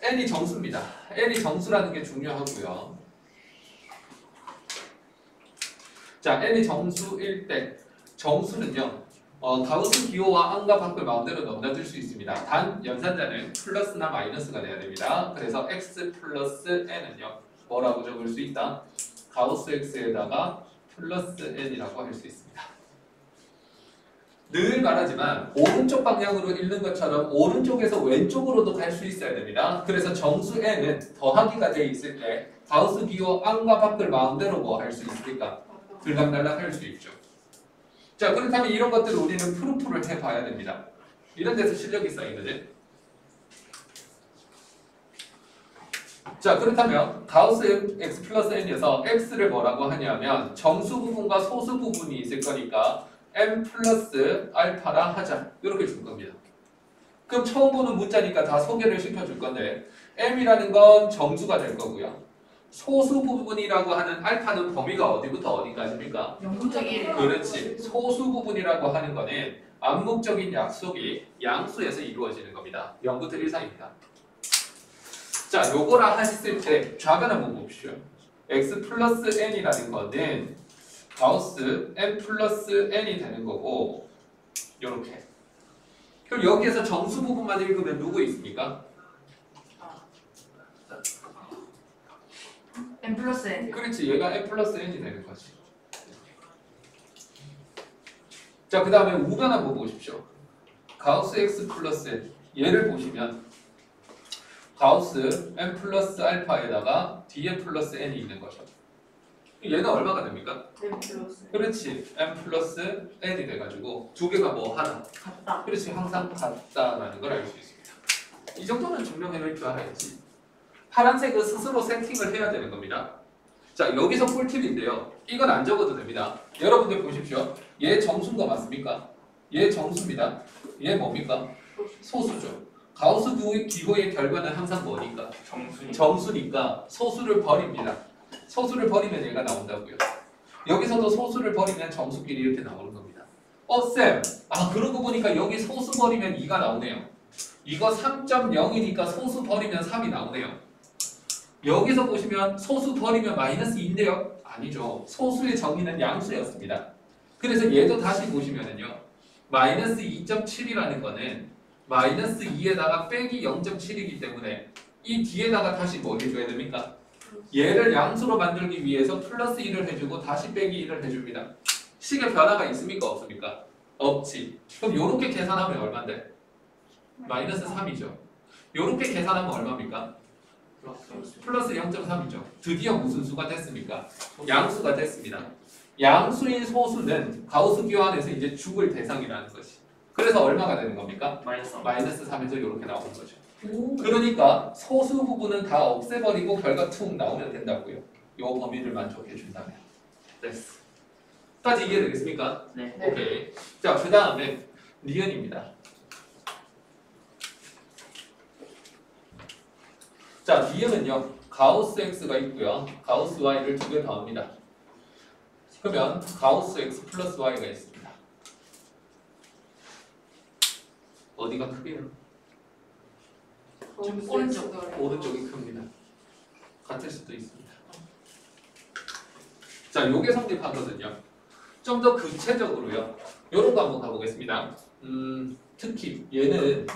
n이 정수입니다. n이 정수라는 게 중요하고요. 자, n이 정수일 때 정수는요, 가우스 기호와 안과 밖을 마음대로 넘나들 수 있습니다. 단 연산자는 플러스나 마이너스가 돼야 됩니다. 그래서 x 플러스 n은요, 뭐라고 적을 수 있다? 가우스 x에다가 플러스 n이라고 할 수 있습니다. 늘 말하지만 오른쪽 방향으로 읽는 것처럼 오른쪽에서 왼쪽으로도 갈 수 있어야 됩니다. 그래서 정수 n은 더하기가 돼 있을 때 가우스 기호 안과 밖을 마음대로 뭐 할 수 있습니까? 들락날락 할 수 있죠. 자, 그렇다면 이런 것들을 우리는 프루프를 해봐야 됩니다. 이런 데서 실력이 쌓이거든. 자, 그렇다면 가우스 x 플러스 n에서 x를 뭐라고 하냐면 정수 부분과 소수 부분이 있을 거니까 m 플러스 알파라 하자. 이렇게 줄 겁니다. 그럼 처음 보는 문자니까 다 소개를 시켜줄 건데 m이라는 건 정수가 될 거고요. 소수 부분이라고 하는 알파는 범위가 어디부터 어디까지입니까? 0부터 1. 그렇지. 소수 부분이라고 하는 거는 암묵적인 약속이 양수에서 이루어지는 겁니다. 0부터 1 사이입니다. 자, 요거라 하셨을 때 좌변 한번 봅시오. x 플러스 n이라는 거는 가우스 n 플러스 n이 되는 거고 요렇게. 그럼 여기에서 정수 부분만 읽으면 누구 있습니까? n 플러스 n. 그렇지. 얘가 n 플러스 n이 되는 거지. 자, 그 다음에 우변 한번 보십시오. 가우스 x 플러스 n. 얘를 보시면 가우스 n 플러스 알파에다가 dn 플러스 n이 있는 거죠. 얘는 얼마가 됩니까? n 플러스. 그렇지. n 플러스 n이 돼가지고 두 개가 뭐 하나. 같다. 그렇지. 항상 같다라는 걸 알 수 있습니다. 이 정도는 증명해낼 줄 알아야지. 파란색은 스스로 세팅을 해야 되는 겁니다. 자, 여기서 꿀팁인데요. 이건 안 적어도 됩니다. 여러분들 보십시오. 얘 정수인 거 맞습니까? 얘 정수입니다. 얘 뭡니까? 소수죠. 가우스 기호의 결과는 항상 뭐니까? 정순이. 정수니까 소수를 버립니다. 소수를 버리면 얘가 나온다고요. 여기서도 소수를 버리면 정수끼리 이렇게 나오는 겁니다. 쌤! 그러고 보니까 여기 소수 버리면 2가 나오네요. 이거 3.0이니까 소수 버리면 3이 나오네요. 여기서 보시면 소수 버리면 마이너스 2인데요? 아니죠. 소수의 정의는 양수였습니다. 그래서 얘도 다시 보시면은요. 마이너스 2.7이라는 거는 마이너스 2에다가 빼기 0.7이기 때문에 이 뒤에다가 다시 뭐 해줘야 됩니까? 얘를 양수로 만들기 위해서 플러스 1을 해주고 다시 빼기 1을 해줍니다. 식의 변화가 있습니까? 없습니까? 없지. 그럼 요렇게 계산하면 얼마인데? 마이너스 3이죠. 요렇게 계산하면 얼마입니까? 플러스 0.3이죠. 드디어 무슨 수가 됐습니까? 양수가 됐습니다. 양수인 소수는 가우스 기호 안에서 이제 죽을 대상이라는 것이. 그래서 얼마가 되는 겁니까? 마이너스 3에서 이렇게 나오는 거죠. 그러니까 소수 부분은 다 없애버리고 결과 툭 나오면 된다고요. 요 범위를 만족해 준다면. 됐어. 까지 이해되겠습니까? 네. 오케이. 자, 그 다음에 니은입니다. 자, 니은은요. 가우스 x가 있고요. 가우스 y를 두 개 더합니다. 그러면 가우스 x 플러스 y가 있습니다. 어디가 크게요? 오른쪽이 큽니다. 같을 수도 있습니다. 자, 요게 성립하거든요. 좀 더 구체적으로요. 요런 거 한번 가보겠습니다. 특히 얘는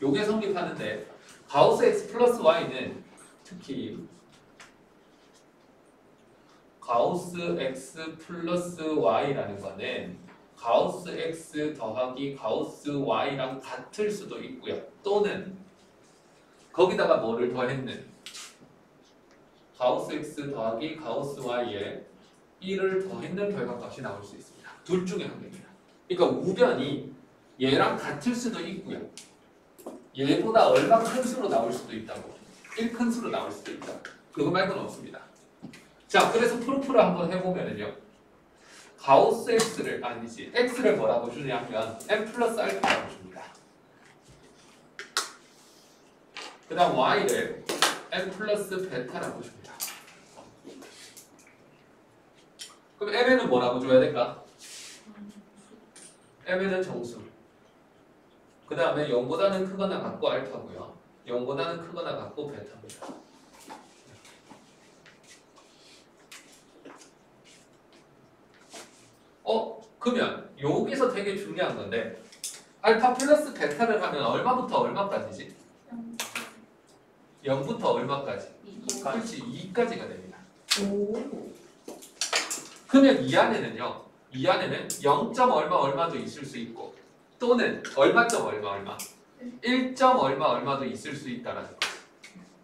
요게 성립하는데 가우스 x 플러스 y는 특히 가우스 x 플러스 y라는 거는 가우스 x 더하기 가우스 y랑 같을 수도 있고요. 또는 거기다가 뭐를 더했는 가우스 x 더하기 가우스 y에 1을 더했는 결과값이 나올 수 있습니다. 둘 중에 한 개입니다. 그러니까 우변이 얘랑 같을 수도 있고요. 얘보다 얼마 큰 수로 나올 수도 있다고. 1 큰 수로 나올 수도 있다. 그거 말고는 없습니다. 자, 그래서 프로프를 한번 해보면은요. 가우스 x를 아니지 x를 뭐라고 주냐면 m 플러스 알파라고 줍니다. 그 다음 y를 m 플러스 베타라고 줍니다. 그럼 m에는 뭐라고 줘야 될까? m에는 정수. 그 다음에 0보다는 크거나 같고 알파고요. 0보다는 크거나 같고 베타입니다. 그러면 여기서 되게 중요한 건데 알파 플러스 베타를 하면 얼마부터 얼마까지지? 0부터 얼마까지? 그렇지, 2까지가 됩니다. 그러면 이 안에는요. 이 안에는 0. 얼마도 있을 수 있고 또는 얼마점 얼마 1점 얼마도 있을 수 있다라는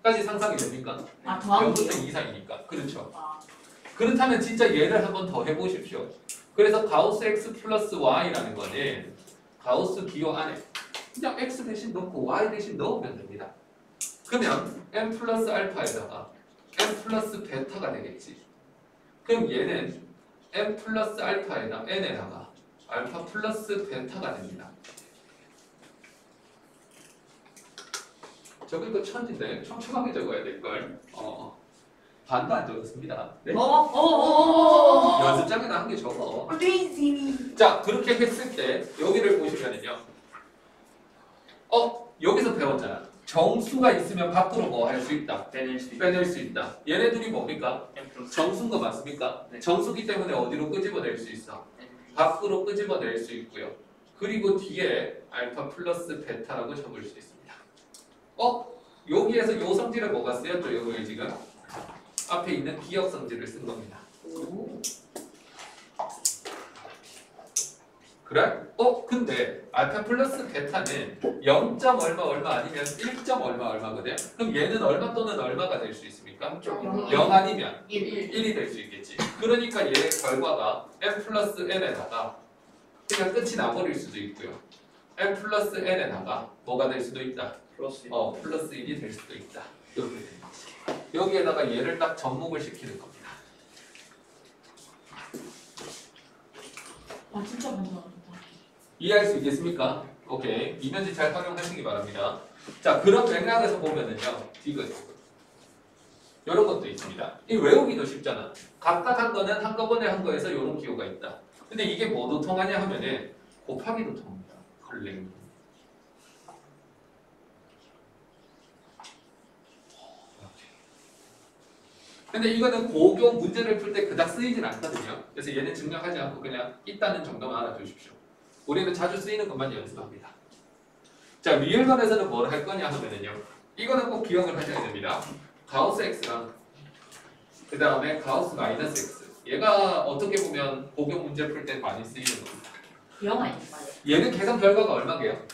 것까지 상상이 됩니까? 0부터 2 이상이니까. 그렇죠. 그렇다면 진짜 얘를 한번 더 해보십시오. 그래서 가우스 x 플러스 y라는 거는 가우스 기호 안에 그냥 x 대신 넣고 y 대신 넣으면 됩니다. 그러면 m 플러스 알파에다가 m 플러스 베타가 되겠지. 그럼 얘는 m 플러스 알파에다 n에다가 알파 플러스 베타가 됩니다. 적을 거 천진데 촘촘하게 적어야 될걸. 반도 안 적었습니다. 네? 연습장에다 한 개 적어. 자, 그렇게 했을 때 여기를 보시면은요. 여기서 배웠잖아. 정수가 있으면 밖으로 뭐 할 수 있다? 빼낼 수 있다. 얘네들이 뭡니까? 정수인 거 맞습니까? 네. 정수기 때문에 어디로 끄집어낼 수 있어? 밖으로 끄집어낼 수 있고요. 그리고 뒤에 알파 플러스 베타라고 적을 수 있습니다. 여기에서 요 성질을 뭐가 쓰였죠? 여기 지금 앞에 있는 기억 성질을 쓴 겁니다. 그래? 근데 알파 플러스 베타는 0. 얼마 아니면 1. 얼마거든? 그럼 얘는 얼마 또는 얼마가 될 수 있습니까? 0 아니면 1이 될 수 있겠지. 그러니까 얘의 결과가 m 플러스 n에다가 그냥 끝이 나버릴 수도 있고요. m 플러스 n에다가 뭐가 될 수도 있다? 플러스 1이 될 수도 있다. 이렇게 되는 거지. 여기에다가 얘를 딱 접목을 시키는 겁니다. 진짜 간단하다. 이해할 수 있겠습니까? 오케이. 이면지 잘 활용하시기 바랍니다. 자, 그런 맥락에서 보면은요. 디귿. 이런 것도 있습니다. 이 외우기도 쉽잖아. 각각 한 거는 한꺼번에 한 거에서 이런 기호가 있다. 근데 이게 뭐도 통하냐 하면은 곱하기도 통합니다. 컬링. 근데 이거는 고교 문제를 풀 때 그닥 쓰이진 않거든요. 그래서 얘는 증명하지 않고 그냥 있다는 정도만 알아두십시오. 우리는 자주 쓰이는 것만 연습합니다. 자, 리얼반에서는 뭘 할 거냐 하면은요. 이거는 꼭 기억을 하셔야 됩니다. 가우스 x랑 그 다음에 가우스 마이너스 x. 얘가 어떻게 보면 고교 문제 풀 때 많이 쓰이는 겁니다. 영 아닌가요? 얘는 계산 결과가 얼마게요?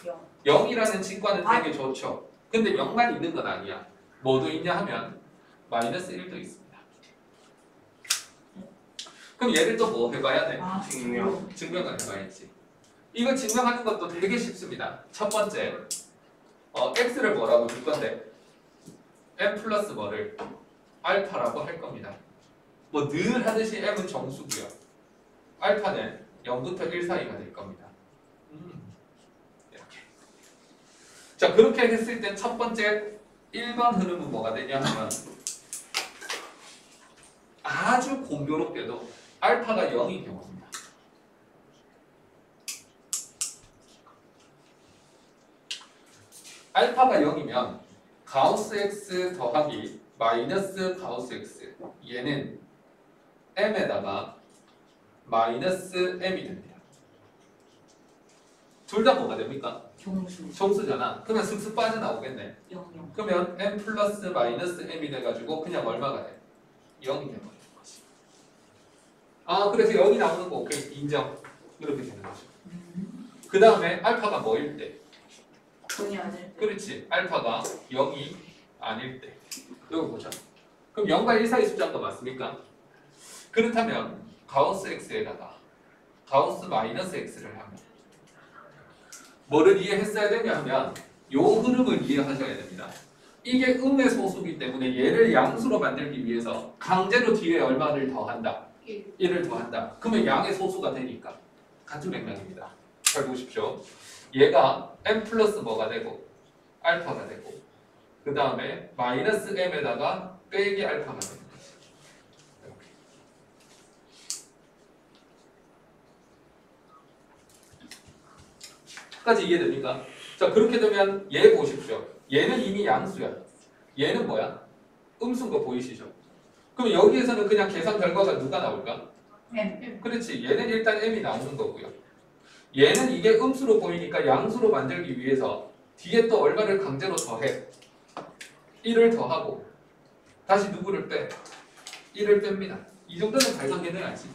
0. 0이라는 직관은 되게 좋죠. 근데 0만 있는 건 아니야. 뭐도 있냐 하면 마이너스 1도 있습니다. 그럼 얘를 또 뭐 해봐야 돼? 아, 증명을 해봐야지. 이거 증명하는 것도 되게 쉽습니다. 첫 번째, x를 뭐라고 줄 건데 m 플러스 뭐를 알파라고 할 겁니다. 뭐 늘 하듯이 m은 정수고요. 알파는 0부터 1 사이가 될 겁니다. 이렇게. 자, 그렇게 했을 때 첫 번째 1번 흐름은 뭐가 되냐 하면 아주 공교롭게도 알파가 0인 경우입니다. 알파가 0이면 가우스 x 더하기 마이너스 가우스 x 얘는 m에다가 마이너스 m이 됩니다. 둘 다 뭐가 됩니까? 종수. 정수잖아. 그러면 슥슥 빠져나오겠네. 0. 그러면 m 플러스 마이너스 m이 돼가지고 그냥 얼마가 돼? 0이 돼버리는 거지. 아, 그래서 0이 나오는 거 오케이. 인정. 이렇게 되는 거죠. 그 다음에 알파가 뭐일 때? 0이 아닐 때. 그렇지. 알파가 0이 아닐 때. 이거 보자. 그럼 0과 1 사이 숫자가 맞습니까? 그렇다면 가우스 x에다가 가우스 마이너스 x를 하면 뭐를 이해했어야 되냐 하면 요 흐름을 이해하셔야 됩니다. 이게 음의 소수이기 때문에 얘를 양수로 만들기 위해서 강제로 뒤에 얼마를 더한다? 1을 더한다. 그러면 양의 소수가 되니까 같은 맥락입니다. 잘 보십시오. 얘가 m 플러스 뭐가 되고 알파가 되고 그 다음에 마이너스 m에다가 빼기 알파가 되는 거지. 이렇게. 까지 이해됩니까? 자, 그렇게 되면 얘 보십시오. 얘는 이미 양수야. 얘는 뭐야? 음수인 거 보이시죠? 그럼 여기에서는 그냥 계산 결과가 누가 나올까? M. 그렇지. 얘는 일단 m이 나오는 거고요. 얘는 이게 음수로 보이니까 양수로 만들기 위해서 뒤에 또 얼마를 강제로 더해? 1을 더하고 다시 누구를 빼? 1을 뺍니다. 이 정도는 발견해내야지.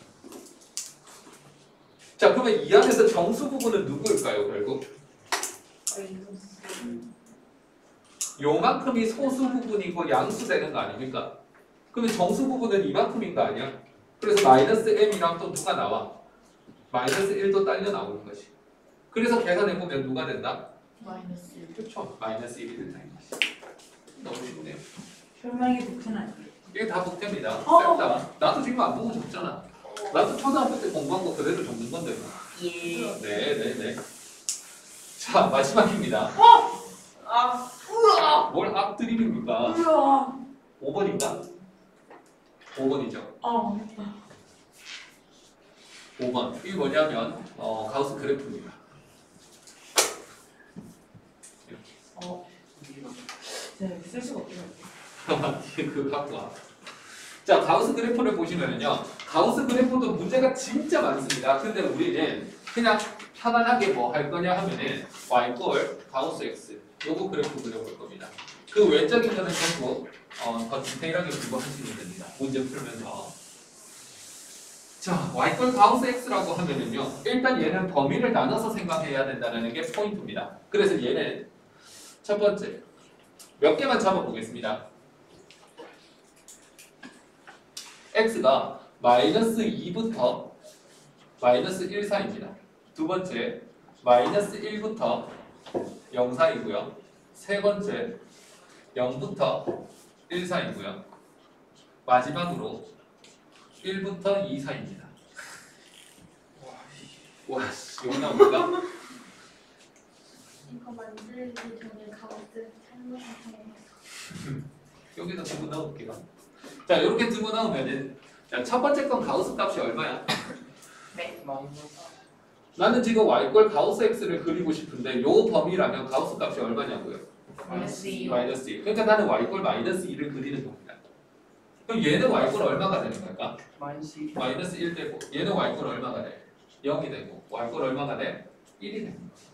자, 그러면 이 안에서 정수 부분은 누구일까요, 결국? 요만큼이 소수 부분이고 양수 되는 거 아닙니까? 그러면 정수 부분은 이만큼인 거 아니야? 그래서 마이너스 m이랑 또 누가 나와? 마이너스 1도 딸려 나오는 것이. 그래서 계산해보면 누가 된다? 마이너스 1. 그렇죠. 마이너스 1이 된다는 것이. 너무 쉽네요. 설명이 복잡 아니에요? 이게 다 복제입니다. 셉다. 나도 지금 안 보고 적잖아. 나도 초등학교 때 공부한 거 그대로 적는 건데. 예. 네네네. 자, 마지막입니다. 아. 우와. 뭘 앞드립입니까? 우와. 5번인가? 5번이죠. 아, 맞다. 5번. 이게 뭐냐면 가우스 그래프입니다. 네, 쓸 수가 없어요. 뒤에 그거 갖고 와. 자, 가우스 그래프를 보시면은요. 가우스 그래프도 문제가 진짜 많습니다. 근데 우리는 그냥 편안하게 뭐 할 거냐 하면은 y 꼴 가우스 x 요거 그래프 그려볼 겁니다. 그 외적인 거는 전부 더 디테일하게 공부하시면 됩니다. 문제 풀면서. 자, y 꼴 가우스 x라고 하면은요. 일단 얘는 범위를 나눠서 생각해야 된다는 게 포인트입니다. 그래서 얘는 첫 번째 몇 개만 잡아보겠습니다. x가 마이너스 2부터 마이너스 1 사이입니다. 두 번째 마이너스 1부터 0 사이고요. 세 번째 0부터 1 사이고요. 마지막으로 1부터 2 사이입니다. 와, 욕 나옵니까? 이거 만들기 전에 가우스 잘못해서 여기다 두고 넣을게요. 자, 이렇게 두고 넣으면은 자, 첫 번째 건 가우스 값이 얼마야? 네. 마이너스. 나는 지금 y꼴 가우스 x를 그리고 싶은데 요 범위라면 가우스 값이 얼마냐고요? 마이너스 2. 마이너스 2. 그러니까 나는 y꼴 마이너스 2를 그리는 겁니다. 그럼 얘는 y꼴 얼마가 되는 걸까? 마이너스 2. 마이너스 1 되고 얘는 y꼴 얼마가 돼? 0이 되고 y꼴 얼마가 돼? 1이 되는 거지.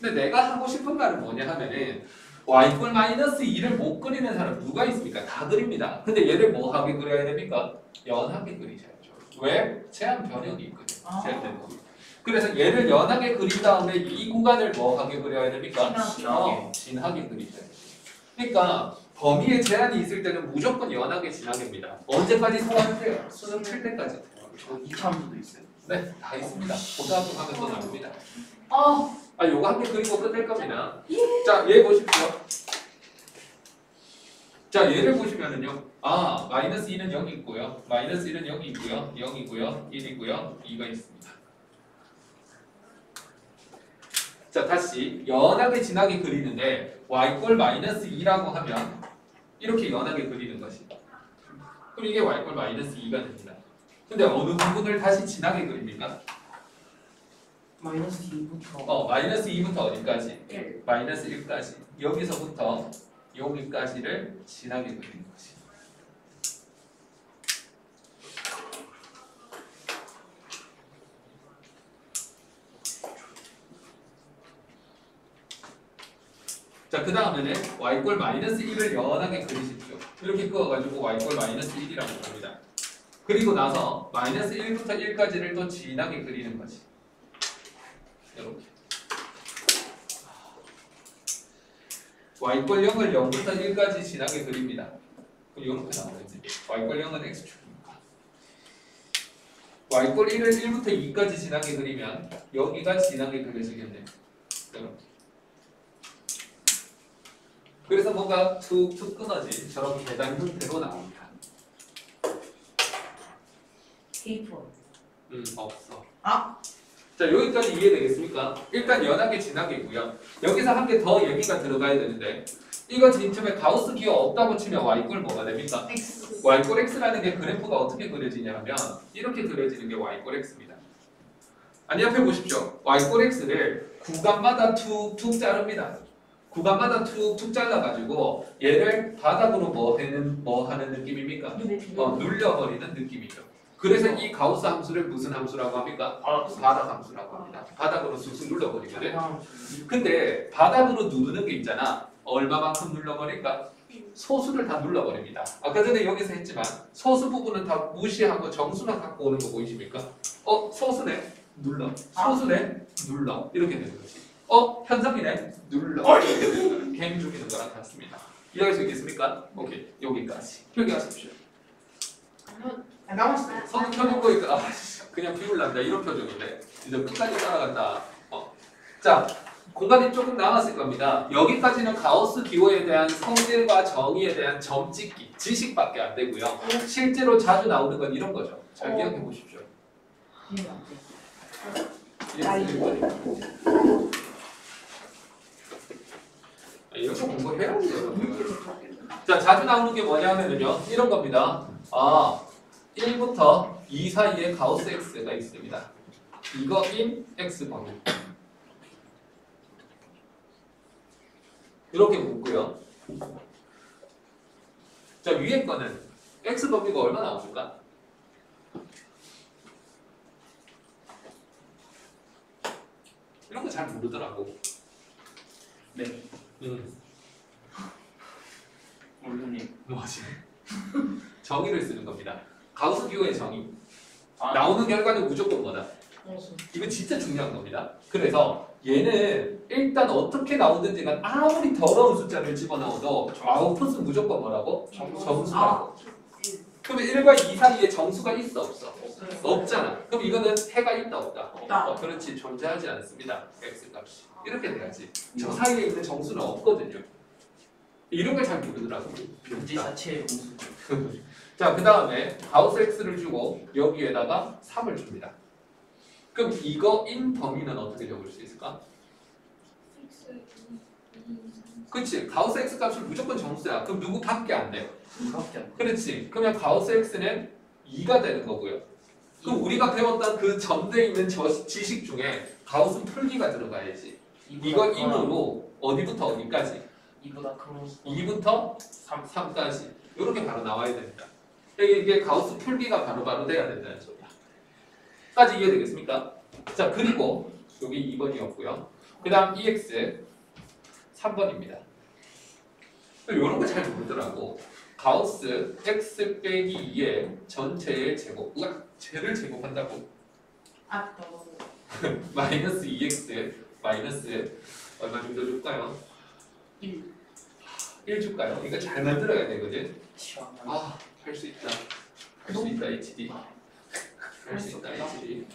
근데 내가 하고 싶은 말은 뭐냐 하면은 y꼴 마이너스 2를 못 그리는 사람 누가 있습니까? 다 그립니다. 근데 얘를 뭐하게 그려야 됩니까? 연하게 그리셔야죠. 왜? 제한 변형이 있거든. 제한 변형이. 그래서 얘를 연하게 그린 다음에 이 구간을 뭐하게 그려야 됩니까? 진하게. 진하게 그리셔야 돼요. 그러니까 범위에 제한이 있을 때는 무조건 연하게 진하게입니다. 언제까지 소화하세요? 수능 칠 때까지. 저 2차함수도 있어요. 네, 다 있습니다. 고등학교 가면 또 나옵니다. 아, 요거 한 개 그리고 끝낼 겁니다. 자, 얘 보십시오. 자, 얘를 보시면은요. 마이너스 2는 0이 있고요. 마이너스 1은 0이 있고요. 0이고요. 1이고요. 2가 있습니다. 자, 다시 연하게 진하게 그리는데 y꼴 마이너스 2라고 하면 이렇게 연하게 그리는 것이. 그럼 이게 y꼴 마이너스 2가 됩니다. 근데 어느 부분을 다시 진하게 그립니까? 마이너스 2부터 마이너스 2부터 어디까지? 1. 마이너스 1까지. 여기서부터 여기까지를 진하게 그리는 것이. 자, 그 다음에는 y꼴 마이너스 1을 연하게 그리십시오. 이렇게 그어가지고 y꼴 마이너스 1이라고 합니다. 그리고 나서 마이너스 1부터 1까지를 또 진하게 그리는 거지. 이렇게. y꼴 0을 0부터 1까지 진하게 그립니다. 그럼 이렇게 나오겠지. y꼴 0은 x축입니다. y꼴 1을 1부터 2까지 진하게 그리면 여기가 진하게 그려지겠네요. 이렇게. 그래서 뭔가 툭툭 끊어진 저런 계단 형태로 나옵니다. 테이프. 없어. 아. 자, 여기까지 이해되겠습니까? 일단 연하게 진하게고요. 여기서 한 개 더 얘기가 들어가야 되는데 이거 지금쯤에 가우스 기호 없다고 치면 y꼴 뭐가 됩니까? X. y꼴 x라는 게 그래프가 어떻게 그려지냐면 이렇게 그려지는 게 y꼴 x입니다. 아니, 옆에 보십시오. y꼴 x를 구간마다 툭툭 자릅니다. 구간마다 툭툭 잘라가지고 얘를 바닥으로 뭐 하는 느낌입니까? 눌려버리는 느낌이죠. 그래서 이 가우스 함수를 무슨 함수라고 합니까? 바닥 함수라고 합니다. 바닥으로 쑥쑥 눌러버리거든. 근데 바닥으로 누르는 게 있잖아. 얼마만큼 눌러버릴까? 소수를 다 눌러버립니다. 아까 전에 여기서 했지만 소수 부분은 다 무시하고 정수만 갖고 오는 거 보이십니까? 소수네? 눌러. 소수네? 눌러. 이렇게 되는 거지. 현상이네? 눌러. 이렇게 되는 거는 개미 죽이는 거랑 같습니다. 이해할 수 있겠습니까? 오케이. 여기까지. 표기하십시오. 나왔어요. 선 켜놓은 거니까 그냥 비울란다 이런 표정인데 이제 끝까지 따라간다. 자, 공간이 조금 남았을 겁니다. 여기까지는 가우스 기호에 대한 성질과 정의에 대한 점찍기 지식밖에 안 되고요. 실제로 자주 나오는 건 이런 거죠. 잘 기억해 보십시오. 이렇게 공부해야 돼요. 자, 자주 나오는 게 뭐냐면요 이런 겁니다. 1부터 2 사이에 가우스 x가 있습니다. 이거인 x 범위. 이렇게 묻고요. 자, 위에 거는 x 범위가 얼마 나옵니까? 이런 거 잘 모르더라고. 네. 모르니. 뭐지? 정의를 쓰는 겁니다. 가우스 기호의 정의. 나오는 결과는 무조건 뭐다? 이거 진짜 중요한 겁니다. 그래서 얘는 일단 어떻게 나오든지가 아무리 더러운 숫자를 집어넣어도 아웃풋은 무조건 뭐라고? 정수라고. 그러면 1과 2 사이에 정수가 있어 없어? 없잖아. 그럼 이거는 해가 있다 없다? 없다. 그렇지, 존재하지 않습니다. x 값이. 이렇게 돼야지. 저 사이에 있는 정수는 없거든요. 이런 걸 잘 모르더라고요. 문제 자체의 공수. 자, 그 다음에 가우스 x를 주고 여기에다가 3을 줍니다. 그럼 이거 인 범위는 어떻게 적을 수 있을까? 가우스 2, 3. 그렇지. 가우스 x 값이 무조건 정수야. 그럼 누구밖에 안 돼? 이밖에 안 돼. 그렇지. 그러면 가우스 x는 2가 되는 거고요. 그럼 우리가 배웠던 그 전대에 있는 지식 중에 가우스 풀기가 들어가야지. 이거 임으로 어디부터 어디까지? 2보다 큰 2부터 3까지 이렇게 바로 나와야 됩니다. 이게 가우스 풀기가 바로 돼야 된다는 소리야. 까지 이해되겠습니까? 자, 그리고 여기 2번이었고요. 그 다음 EX 3번입니다. 이런 거 잘 모르더라고. 가우스 x 빼기 2의 전체의 제곱. 으악, 쟤를 제곱한다고. 아, 너무. 마이너스 2x 마이너스 얼마 정도 줄까요? 1 줄까요? 이거 잘 만들어야 되거든. 아, 할 수 있다. 할 수 있다, HD. 할 수 있다, HD.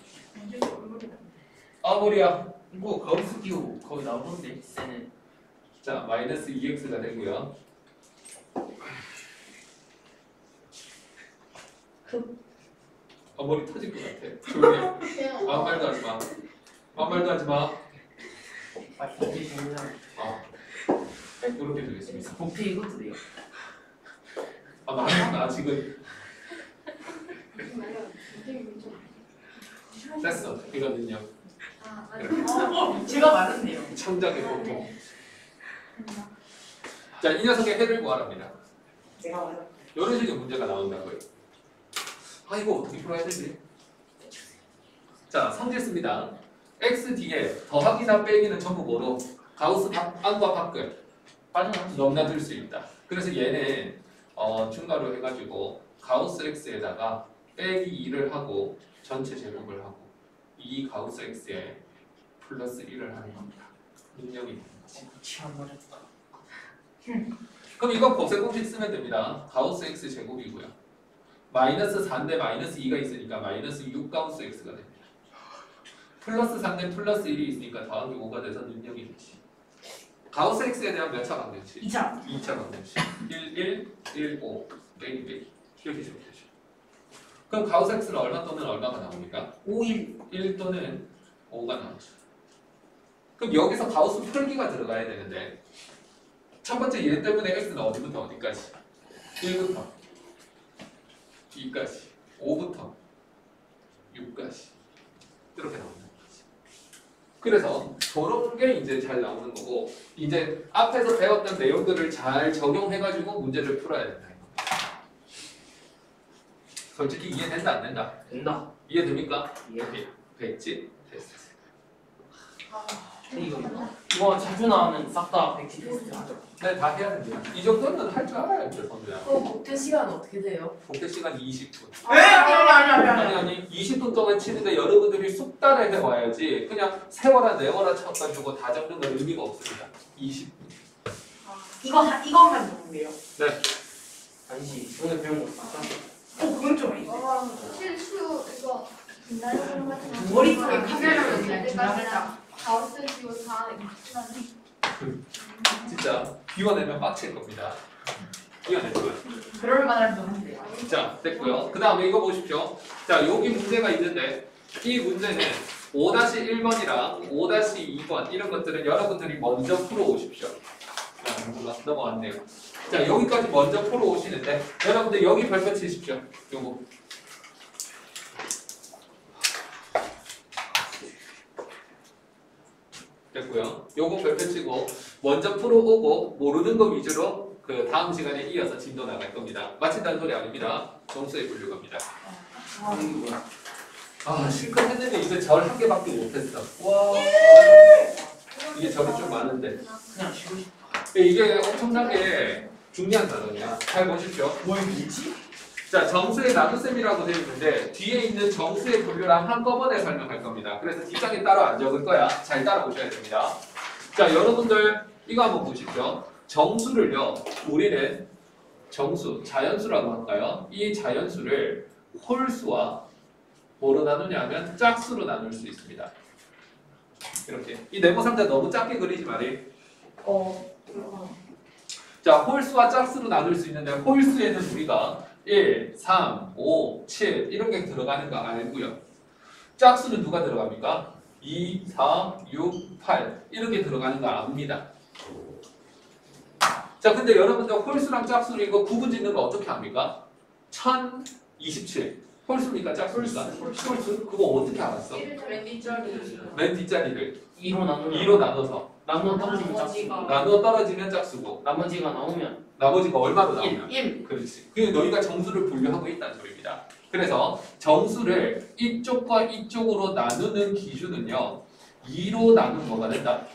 아, 머리야. 이거 가우스 기호 거의 나오는데 쟤는 자, 마이너스 2x가 되고요. 머리 터질 것 같아. 조용히 해. 아무 말도 하지 마. 아무 말도 하지 마. 이게 중요한 이렇게 되겠습니다. 부피 이것도 돼요. 아, 나 지금 됐어. 이거는요. 아, 제가 말했네요. 창작의 고통. 자, 이 녀석의 해를 구하랍니다. 제가 말했. 이런 식의 문제가 나온다고요. 아, 이거 어떻게 풀어야 되지? 자, 성질 씁니다. x 뒤에 더하기나 빼기는 전부 뭐로? 가우스 안과 밖을 빠져나왔어. 넘나들 수 있다. 그래서 얘는 중괄호 해가지고 가우스 x에다가 빼기 2를 하고 전체 제곱을 하고 2 가우스 x에 플러스 1을 하는 겁니다. 능력이 되는 거지. 치안 맞았다. 그럼 이거 곱셈 공식 쓰면 됩니다. 가우스 x 제곱이고요. 마이너스 4인데 마이너스 2가 있으니까 마이너스 6 가우스 x가 됩니다. 플러스 3인데 플러스 1이 있으니까 더하기 5가 돼서 능력이 되지. 가우스 x에 대한 몇 차 방정식? 2차. 2차 방정식. 1, 1, 1, 5, 빼기 빼기. 이렇게 적으면 되죠. 그럼 가우스 x는 얼마 또는 얼마가 나옵니까? 5, 1. 1 또는 5가 나오죠. 그럼 여기서 가우스 풀기가 들어가야 되는데 첫 번째 얘 때문에 x는 어디부터 어디까지? 1부터 2까지 5부터 6까지 이렇게 나오는 거지. 그래서 저런 게 이제 잘 나오는 거고 이제 앞에서 배웠던 내용들을 잘 적용해가지고 문제를 풀어야 된다. 솔직히 이해된다 안 된다? 된다. 이해됩니까? 예. 됐지? 됐어. 이거 자주 나오는 싹 다 백지 테스트 하죠. 네, 다 해야 됩니다. 이 정도는 할 줄 알아야죠, 선배야. 복퇴 시간 어떻게 돼요? 복대 시간 20분. 아니. 20분 동안 치는데 여러분들이 숙달을 해와야지 그냥 세워라 내워라 쳐가지고 다 적는 건 의미가 없습니다. 20분. 이거만 좋은데요. 네. 아니지. 오늘 배운 거 싹 다. 그건 좀 아닌데. 실수 이거 빛나는 거 같은 머릿속에 카메라를 그냥 때까지나 가우스 기호 다 익숙하네. 진짜 비워내면 빡칠 겁니다. 비워내면. 그럴 만한 정도인데요. 자, 됐고요. 그 다음에 이거 보십시오. 자, 여기 문제가 있는데 이 문제는 5-1번이랑 5-2번 이런 것들은 여러분들이 먼저 풀어오십시오. 자, 넘어왔네요. 자, 여기까지 먼저 풀어오시는데 여러분들 여기 별표 치십시오. 요거. 됐고요. 요거 별표 치고 먼저 풀어오고 모르는 거 위주로 그 다음 시간에 이어서 진도 나갈 겁니다. 마친다는 소리 아닙니다. 점수에 분류 갑니다. 아, 실컷 했는데 이제 절 한 개밖에 못했어. 와. 이게 절이 좀 많은데. 그냥 쉬고 싶어. 이게 엄청나게 중요한 단어냐. 잘 보십시오. 뭐지? 자, 정수의 나눗셈이라고 되어 있는데 뒤에 있는 정수의 분류랑 한꺼번에 설명할 겁니다. 그래서 뒷장에 따로 안 적을 거야. 잘 따라오셔야 됩니다. 자, 여러분들 이거 한번 보십시오. 정수를요, 우리는 정수, 자연수라고 할까요? 이 자연수를 홀수와 뭐로 나누냐 하면 짝수로 나눌 수 있습니다. 이렇게. 이 네모 상자 너무 작게 그리지 말이. 자, 홀수와 짝수로 나눌 수 있는데 홀수에는 우리가 1, 3, 5, 7 이런 게 들어가는 거 알고요. 짝수는 누가 들어갑니까? 2, 4, 6, 8 이렇게 들어가는 거 압니다. 자, 근데 여러분들 홀수랑 짝수를 이거 구분 짓는 거 어떻게 합니까? 1027 홀수입니까 짝수입니까? 홀수. 그거 어떻게 알았어? 맨 뒷자리. 맨 뒷자리를 2로 나누면 2로 나눠서 나누어 떨어지면 짝수. 나누어 떨어지면 짝수고 나머지가 나오면 나머지가 얼마로 나오면 1. 그렇지. 그게 너희가 정수를 분류하고 있다는 소리입니다. 그래서 정수를 이쪽과 이쪽으로 나누는 기준은요 2로 나누면 뭐가 된다?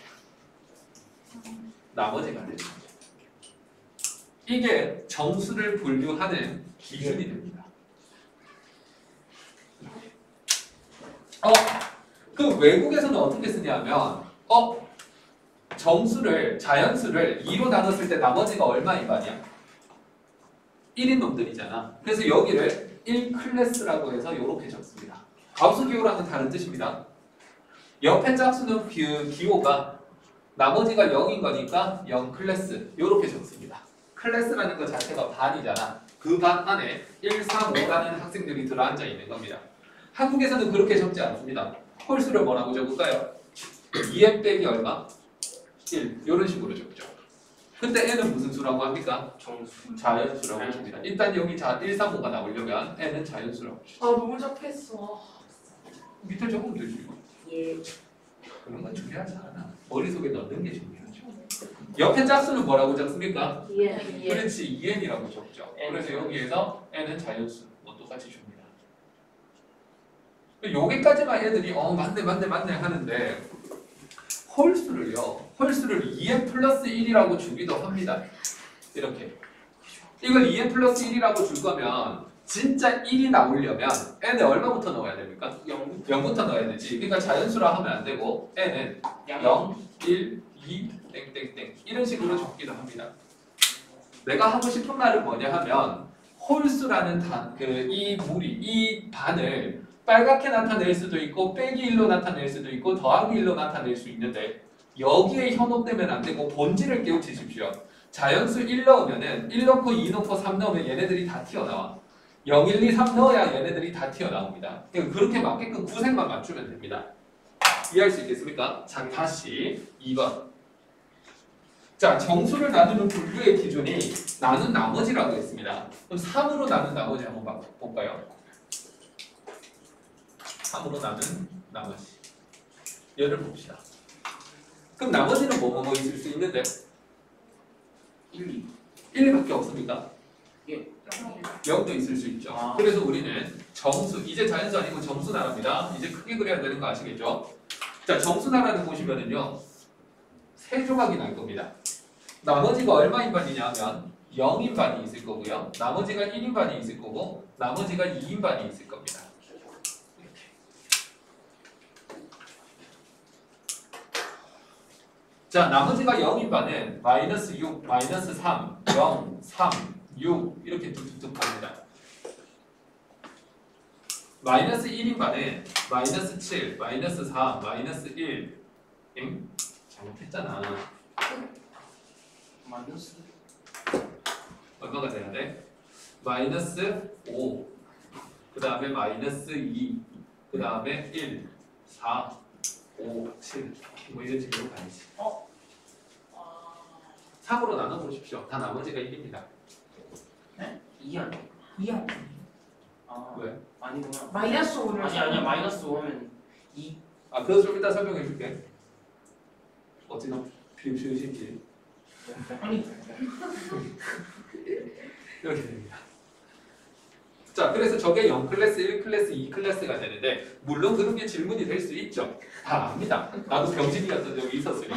나머지가 된다. 이게 정수를 분류하는 기준이 됩니다. 그 외국에서는 어떻게 쓰냐면 정수를 자연수를 2로 나눴을 때 나머지가 얼마인 반이야? 1인 놈들이잖아. 그래서 여기를 1클래스라고 해서 이렇게 적습니다. 가우스 기호랑은 다른 뜻입니다. 옆에 짝수는 기호가 나머지가 0인 거니까 0클래스 이렇게 적습니다. 클래스라는 것 자체가 반이잖아. 그 반 안에 1, 3, 5라는 학생들이 들어앉아 있는 겁니다. 한국에서는 그렇게 적지 않습니다. 홀수를 뭐라고 적을까요? 2n 빼기 얼마? 1 이런 식으로 적죠. 근데 n은 무슨 수라고 합니까? 정수. 자연수라고 합니다. 일단 여기 1, 3, 5가 나오려면 n은 자연수라고 아 너무 잡혔어. 밑에 적으면 되지. 예. 그런 건 중요하지 않아. 머릿속에 넣는 게 중요하죠. 옆에 짝수는 뭐라고 적습니까? 예. 그렇지 2n이라고 적죠. 그래서 여기에서 n은 자연수 뭐 똑같이 줍니다. 여기까지만 애들이 맞네 하는데 홀수를 2n 플러스 1이라고 주기도 합니다. 이렇게 이걸 2n 플러스 1이라고 줄 거면 진짜 1이 나오려면 n에 얼마부터 넣어야 됩니까? 0부터 넣어야 되지. 그러니까 자연수라 하면 안 되고 n은 0, 1, 2, 땡땡땡 이런 식으로 적기도 합니다. 내가 하고 싶은 말은 뭐냐 하면 홀수라는 이 반을 빨갛게 나타낼 수도 있고 빼기 1로 나타낼 수도 있고 더하기 1로 나타낼 수 있는데 여기에 현혹되면 안 되고 본질을 깨우치십시오. 자연수 1 넣으면은 1 넣고 2 넣고 3 넣으면 얘네들이 다 튀어나와. 0, 1, 2, 3 넣어야 얘네들이 다 튀어나옵니다. 그러니까 그렇게 맞게끔 구색만 맞추면 됩니다. 이해할 수 있겠습니까? 자, 다시 2번. 자, 정수를 나누는 분류의 기준이 나눈 나머지라고 했습니다. 그럼 3으로 나눈 나머지 한번 볼까요? 3으로 나눈 나머지. 얘를 봅시다. 그럼 나머지는 뭐 있을 수 있는데? 1, 2. 1밖에 없습니까? 예. 0도 있을 수 있죠. 아. 그래서 우리는 정수, 이제 자연수 아니고 정수나라입니다. 이제 크게 그려야 되는 거 아시겠죠? 자, 정수나라는 보시면은요, 세 조각이 날 겁니다. 나머지가 얼마인 반이냐 하면 0인 반이 있을 거고요. 나머지가 1인 반이 있을 거고, 나머지가 2인 반이 있을 겁니다. 자, 나머지가 0인 반은 마이너스 6, 마이너스 3, 0, 3, 6 이렇게 뚝뚝뚝 갑니다. 마이너스 1인 반은 마이너스 7, 마이너스 4, 마이너스 1 잘못했잖아. 마이너스 얼마가 돼야 돼? 마이너스 5, 그 다음에 마이너스 2, 그 다음에 1, 4, 5, 7 뭐 이런 식으로 가야지. 3으로 나눠보십시오. 다 나머지가 1입니다. 2 아니야? 2야. 아, 왜? 아니구나. 마이너스 5를. 아니야. 마이너스 5면 2. 아, 그거 좀 이따 설명해 줄게. 어찌나 비우시는지 아니. 이렇게 됩니다. 자, 그래서 저게 0클래스, 1클래스, 2클래스가 되는데 물론 그런 게 질문이 될 수 있죠. 다 압니다. 나도 병신이었던 적이 있었으니까.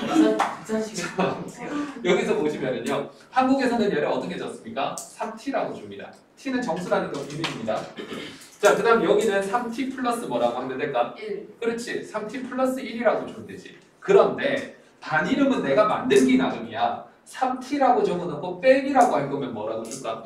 여기서 보시면은요. 한국에서는 얘를 어떻게 적습니까? 3t라고 줍니다. t는 정수라는 건 비밀입니다. 자, 그 다음 여기는 3t 플러스 뭐라고 하면 될까? 1. 그렇지. 3t 플러스 1이라고 주면 되지. 그런데 반 이름은 내가 만들기 나름이야. 3t라고 적어놓고 빼기라고 할 거면 뭐라고 줄까?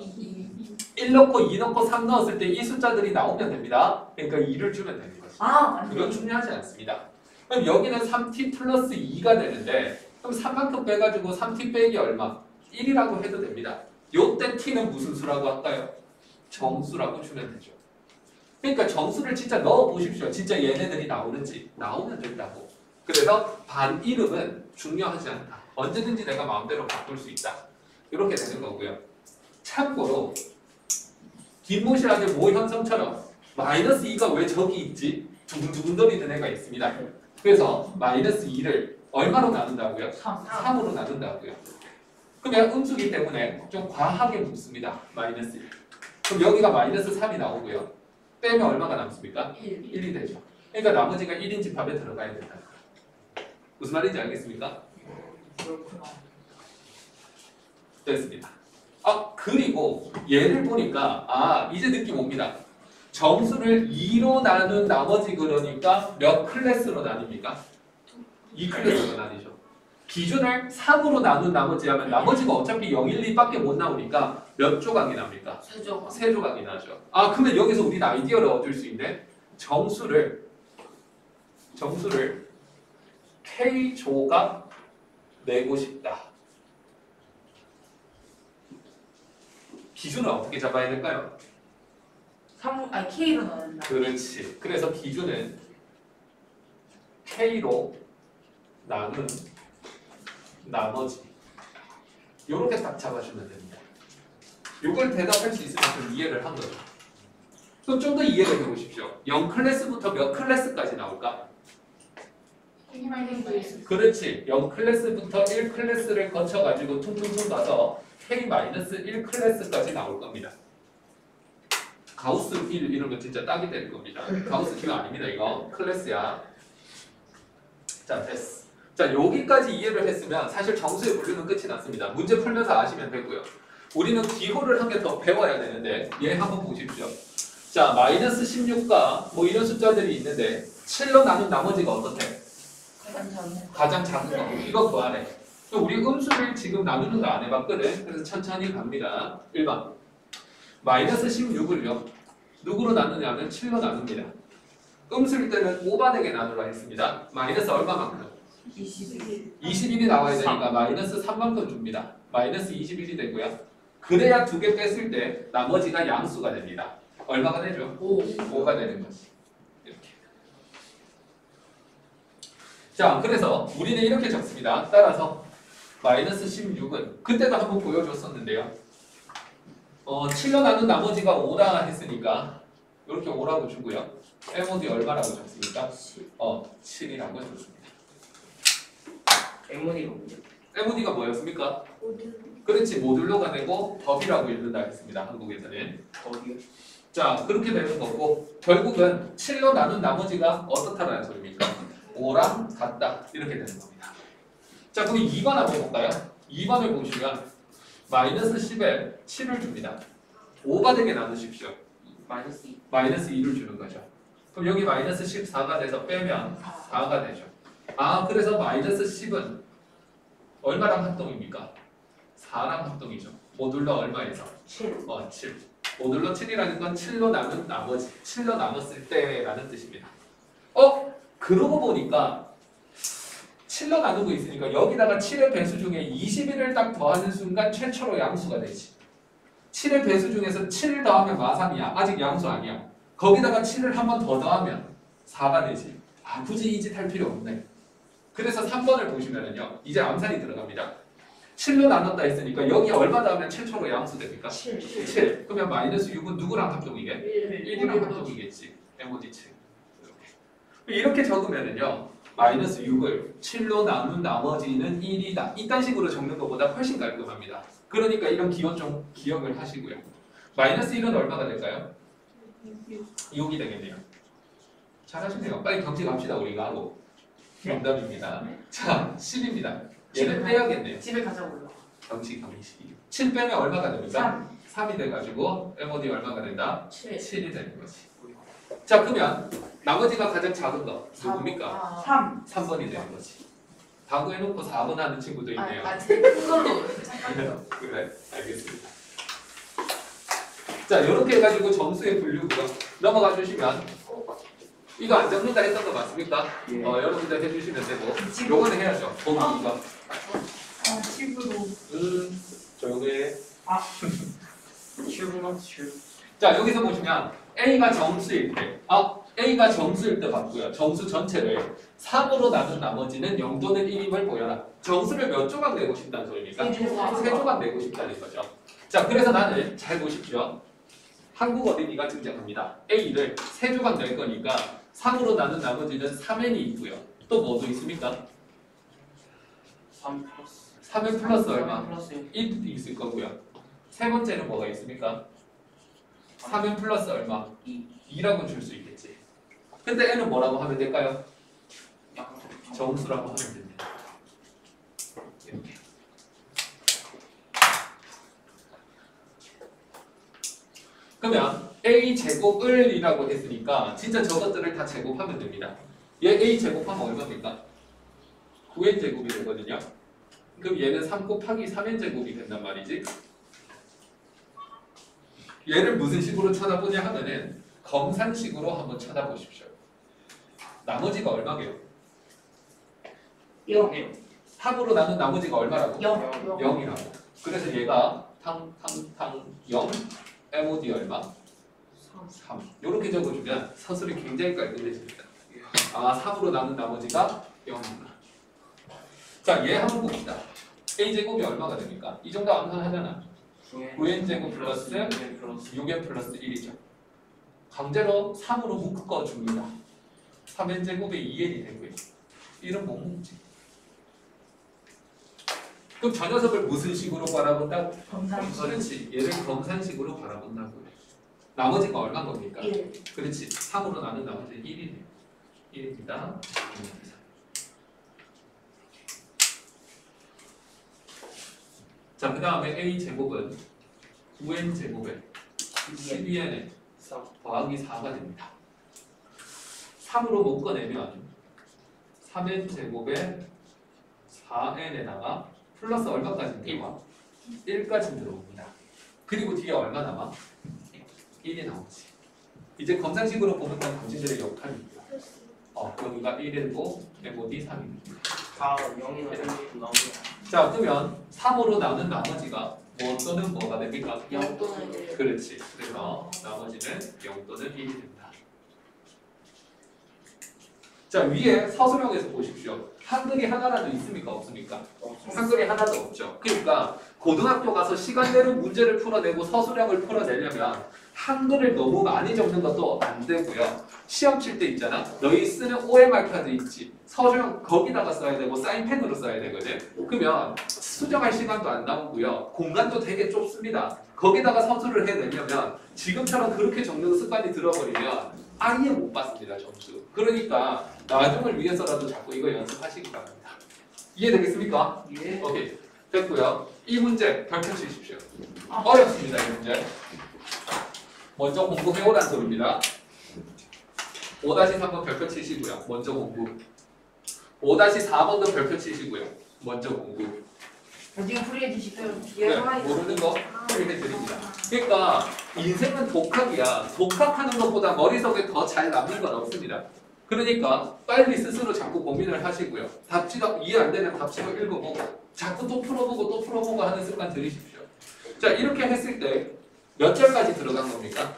1 넣고 2 넣고 3 넣었을 때 이 숫자들이 나오면 됩니다. 그러니까 2를 주면 되는 거지. 아, 그건 중요하지 않습니다. 그럼 여기는 3t 플러스 2가 되는데 그럼 3만큼 빼가지고 3t 빼기 얼마? 1이라고 해도 됩니다. 요때 t는 무슨 수라고 할까요? 정수라고 주면 되죠. 그러니까 정수를 진짜 넣어 보십시오. 진짜 얘네들이 나오는지. 나오면 된다고. 그래서 반 이름은 중요하지 않다. 언제든지 내가 마음대로 바꿀 수 있다. 이렇게 되는 거고요. 참고로 뒷모시하게 모 현성처럼 마이너스 2가 왜 저기 있지? 두근두근거리는 애가 있습니다. 그래서 마이너스 2를 얼마로 나눈다고요? 3으로 나눈다고요. 그러면 음수기 때문에 좀 과하게 묻습니다. 마이너스 1. 그럼 여기가 마이너스 3이 나오고요. 빼면 얼마가 남습니까? 1이 되죠. 그러니까 나머지가 1인 집합에 들어가야 된다. 무슨 말인지 알겠습니까? 그렇구나. 됐습니다. 그리고 얘를 보니까 이제 느낌 옵니다. 정수를 2로 나눈 나머지 그러니까 몇 클래스로 나뉩니까? 2클래스로 나뉘죠. 기준을 3으로 나눈 나머지 하면 나머지가 어차피 0, 1, 2밖에 못 나오니까 몇 조각이 납니까? 세조. 3조각이 나죠. 그러면 여기서 우리는 아이디어를 얻을 수 있는 정수를 K조각 내고 싶다. 기준을 어떻게 잡아야 될까요? K로 넣는다. 그렇지. 그래서 기준은 K로 나눈 나머지 이렇게 딱 잡아주면 됩니다. 이걸 대답할 수 있으면 좀 이해를 한 거죠. 그럼 좀 더 이해를 해보십시오. 0클래스부터 몇 클래스까지 나올까? 그렇지. 0클래스부터 1클래스를 거쳐가지고 퉁퉁퉁 가서 K-1클래스까지 나올 겁니다. 가우스 길 이런 거 진짜 딱이 될 겁니다. 가우스 길 아닙니다. 이거 클래스야. 자, 됐어. 자, 여기까지 이해를 했으면 사실 정수의 분류는 끝이 났습니다. 문제 풀면서 아시면 되고요. 우리는 기호를 한 개 더 배워야 되는데 얘 한번 보십시오. 자, 마이너스 16과 뭐 이런 숫자들이 있는데 7로 나눈 나머지가 어떻대? 가장 작은 거. 이거 구하래. 우리 음수를 지금 나누는 거 안 해봤거든. 그래서 천천히 갑니다. 1번. 마이너스 16을요. 누구로 나누냐면 7로 나눕니다. 음수일 때는 5반에게 나누라 했습니다. 마이너스 얼마만큼? 21이 나와야 되니까 마이너스 3만큼 줍니다. 마이너스 21이 되고요. 그래야 두 개 뺐을 때 나머지가 양수가 됩니다. 얼마가 되죠? 5가 되는 거지. 이렇게. 자, 그래서 우리는 이렇게 적습니다. 따라서 마이너스 16은 그때도 한번 보여줬었는데요. 7로 나눈 나머지가 5다 했으니까 이렇게 5라고 주고요. MOD 얼마라고 적습니까? 7이라고 줬습니다. MOD가 뭐였습니까? 그렇지, 모듈로가 되고 더비라고 읽는다 했습니다. 한국에서는. 자, 그렇게 되는 거고 결국은 7로 나눈 나머지가 어떻다라는 소리입니까? 5랑 같다. 이렇게 되는 겁니다. 자, 그럼 2번 한번 볼까요? 2번을 보시면 마이너스 10에 7을 줍니다. 5반에게 나누십시오. 마이너스 2를 주는 거죠. 그럼 여기 마이너스 14가 돼서 빼면 4가 되죠. 그래서 마이너스 10은 얼마랑 합동입니까? 4랑 합동이죠. 모듈러 얼마에서? 7. 모듈러 7이라는 건 7로 나눈 나머지, 7로 나눴을 때라는 뜻입니다. 그러고 보니까 7로 나누고 있으니까 여기다가 7의 배수 중에 21을 딱 더하는 순간 최초로 양수가 되지. 7의 배수 중에서 7 더하면 마3이야. 아직 양수 아니야. 거기다가 7을 한 번 더 더하면 4가 되지. 굳이 이 짓 할 필요 없네. 그래서 3번을 보시면은요. 이제 암산이 들어갑니다. 7로 나눴다 했으니까 여기 얼마 더하면 최초로 양수 됩니까? 7. 그러면 마이너스 6은 누구랑 합동이게? 1이랑 합동이겠지. MOD 7. 이렇게 적으면은요. 마이너스 6을 7로 나눈 나머지는 1이다. 이딴 식으로 적는 것보다 훨씬 깔끔합니다. 그러니까 이런 기호 좀 기억을 하시고요. 마이너스 1은 얼마가 될까요? 6이 되겠네요. 잘하시네요. 빨리 경치 갑시다 우리가 하고. 정답입니다. 자, 10입니다. 얘는 빼야겠네요. 집에 가자고요. 경치 7 빼면 얼마가 됩니까? 3이 돼가지고 MOD 얼마가 된다? 7이 되는 거지. 자, 그러면 나머지가 가장 작은 거 누굽니까? 3번이 되는 거지. 다 구해놓고 4번 하는 친구도 있네요. 제일 큰 걸로. 그래, 알겠습니다. 자, 이렇게 해가지고 점수의 분류고요. 넘어가 주시면 이거 안 적는다 했던 거 맞습니까? 여러분들 해주시면 되고 요거는 해야죠. 보기 이거. 7으로. 조용히 해. 7으로 7. 자, 여기서 보시면 A가 정수일 때, A가 정수일 때 봤고요. 정수 전체를 3으로 나눈 나머지는 0 또는 1임을 보여라. 정수를 몇 조각 내고 싶다는 소리입니까? 세 조각. 3조각 내고 싶다는 거죠. 자, 그래서 나는 잘 보십시오. 한국 어린이가 등장합니다. A를 3조각 낼 거니까 3으로 나눈 나머지는 3n이 있고요. 또 뭐도 있습니까? 3 플러스 3n 플러스 얼마? 플러스 1도 있을 거고요. 세 번째는 뭐가 있습니까? 3n 플러스 얼마? 2 2라고 줄 수 있겠지. 근데 n은 뭐라고 하면 될까요? 정수라고 하면 됩니다. 이렇게. 그러면 a 제곱을 이라고 했으니까 진짜 저것들을 다 제곱하면 됩니다. 얘 a 제곱하면 얼마입니까? 9n 제곱이 되거든요. 그럼 얘는 3 곱하기 3n 제곱이 된단 말이지. 얘를 무슨 식으로 쳐다보냐 하면은 검산식으로 한번 쳐다보십시오. 나머지가 얼마게요? 0. 3으로 나눈 나머지가 얼마라고? 0. 0이라고. 그래서 얘가 0 MOD 얼마? 3. 이렇게 적어주면 서술이 굉장히 깔끔해집니다. 3으로 나눈 나머지가 0이구나. 자, 얘 한번 봅시다. A제곱이 얼마가 됩니까? 이 정도 암산하잖아. 9n 제곱 플러스 6n 플러스 1이죠. 강제로 3으로 묶어줍니다. 3n 제곱에 2n이 되고요. 1은 못 묶지. 그럼 저 녀석을 무슨 식으로 바라본다고? 그렇지. 얘를 검산식으로 바라본다고. 나머지가 얼마인 겁니까? 1. 그렇지. 3으로 나눈 나머지는 1이네요. 1입니다. 자, 그 다음에 a 제곱은 9n 제곱에 12n에 더하기 4가 됩니다. 3으로 묶어내면 3n 제곱에 4n에다가 플러스 얼마까지 들어와? 1까지 들어옵니다. 그리고 뒤에 얼마 남아? 1이 나오지. 이제 검산식으로 보는 건 당신들의 역할입니다. 여기가 1이고 MOD 3입니다. 다 0이나 1이 나오면 자, 그러면 3으로 나눈 나머지가 뭐 또는 뭐가 됩니까? 0 또는 1. 그렇지. 그래서 나머지는 0 또는 1이 됩니다. 자, 위에 서술형에서 보십시오. 한글이 하나라도 있습니까? 없습니까? 한글이 하나도 없죠. 그러니까 고등학교 가서 시간대로 문제를 풀어내고 서술형을 풀어내려면 한글을 너무 많이 적는 것도 안 되고요. 시험 칠 때 있잖아. 너희 쓰는 OMR 카드 있지. 서술형 거기다가 써야 되고 사인펜으로 써야 되거든. 그러면 수정할 시간도 안 남고요. 공간도 되게 좁습니다. 거기다가 서술을 해내려면 지금처럼 그렇게 적는 습관이 들어버리면 아예 못 받습니다. 점수. 그러니까 나중을 위해서라도 자꾸 이거 연습하시기 바랍니다. 이해되겠습니까? 예. 오케이. 됐고요. 이 문제 별표 치십시오. 어렵습니다. 이 문제. 먼저 공부해오란 소리입니다. 5-3번 별표 치시고요. 먼저 공부. 5-4번도 별표 치시고요. 먼저 공부. 나중에 풀이해 주시면 네, 뒤에 하나 있어요. 모르는 거 풀이해 드립니다. 그러니까 인생은 독학이야. 독학하는 것보다 머릿속에 더 잘 남는 건 없습니다. 그러니까 빨리 스스로 자꾸 고민을 하시고요. 답지가 이해 안 되는 답지를 읽어보고 자꾸 또 풀어보고 하는 습관 들이십시오. 자, 이렇게 했을 때 몇 절까지 들어간 겁니까?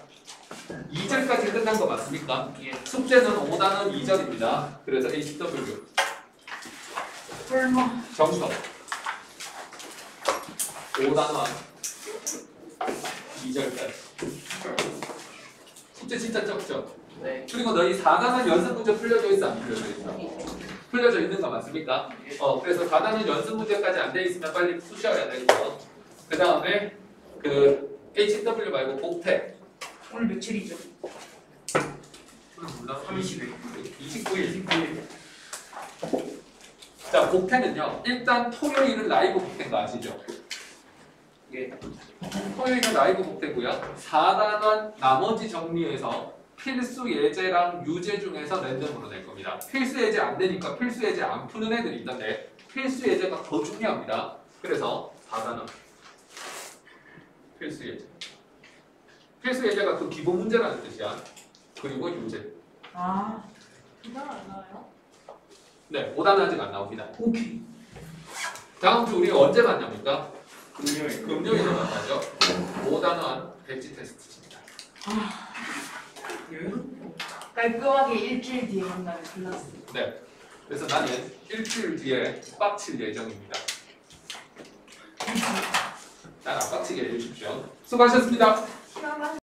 2절까지 끝난 거 맞습니까? 예. 숙제는 5단원 2절입니다. 그래서 HW 설마. 정석 5단원 2절까지 숙제 진짜 적죠? 네. 그리고 너희 4단원 연습 문제 풀려져 있어 안 풀려져 있어? 풀려져 있는 거 맞습니까? 그래서 4단원 연습 문제까지 안 돼 있으면 빨리 푸셔야 되고 그 다음에 그 HW 말고 복태 오늘 며칠이죠? 몰라 30일 29일 자 복태는요 일단 토요일은 라이브 복태인 거 아시죠? 예. 토요일은 라이브 복태고요 4단원 나머지 정리해서 필수 예제랑 유제 중에서 랜덤으로 낼 겁니다. 필수 예제 안 되니까 필수 예제 안 푸는 애들이 있는데 필수 예제가 더 중요합니다. 그래서 4단원 필수 예제. 필수 예제가 그 기본 문제라는 뜻이야. 그리고 유제. 그냥 안 나와요? 네, 5단원 아직 안 나옵니다. 오케이. 다음 주 우리 언제 만납니까? 금요일 금요일에 만나죠. 5단원 백지 테스트입니다. 깔끔하게 일주일 뒤에 만나는 클라스. 네. 그래서 나는 일주일 뒤에 빡칠 예정입니다. 난 안 빡치게 해주십시오. 수고하셨습니다. 시험은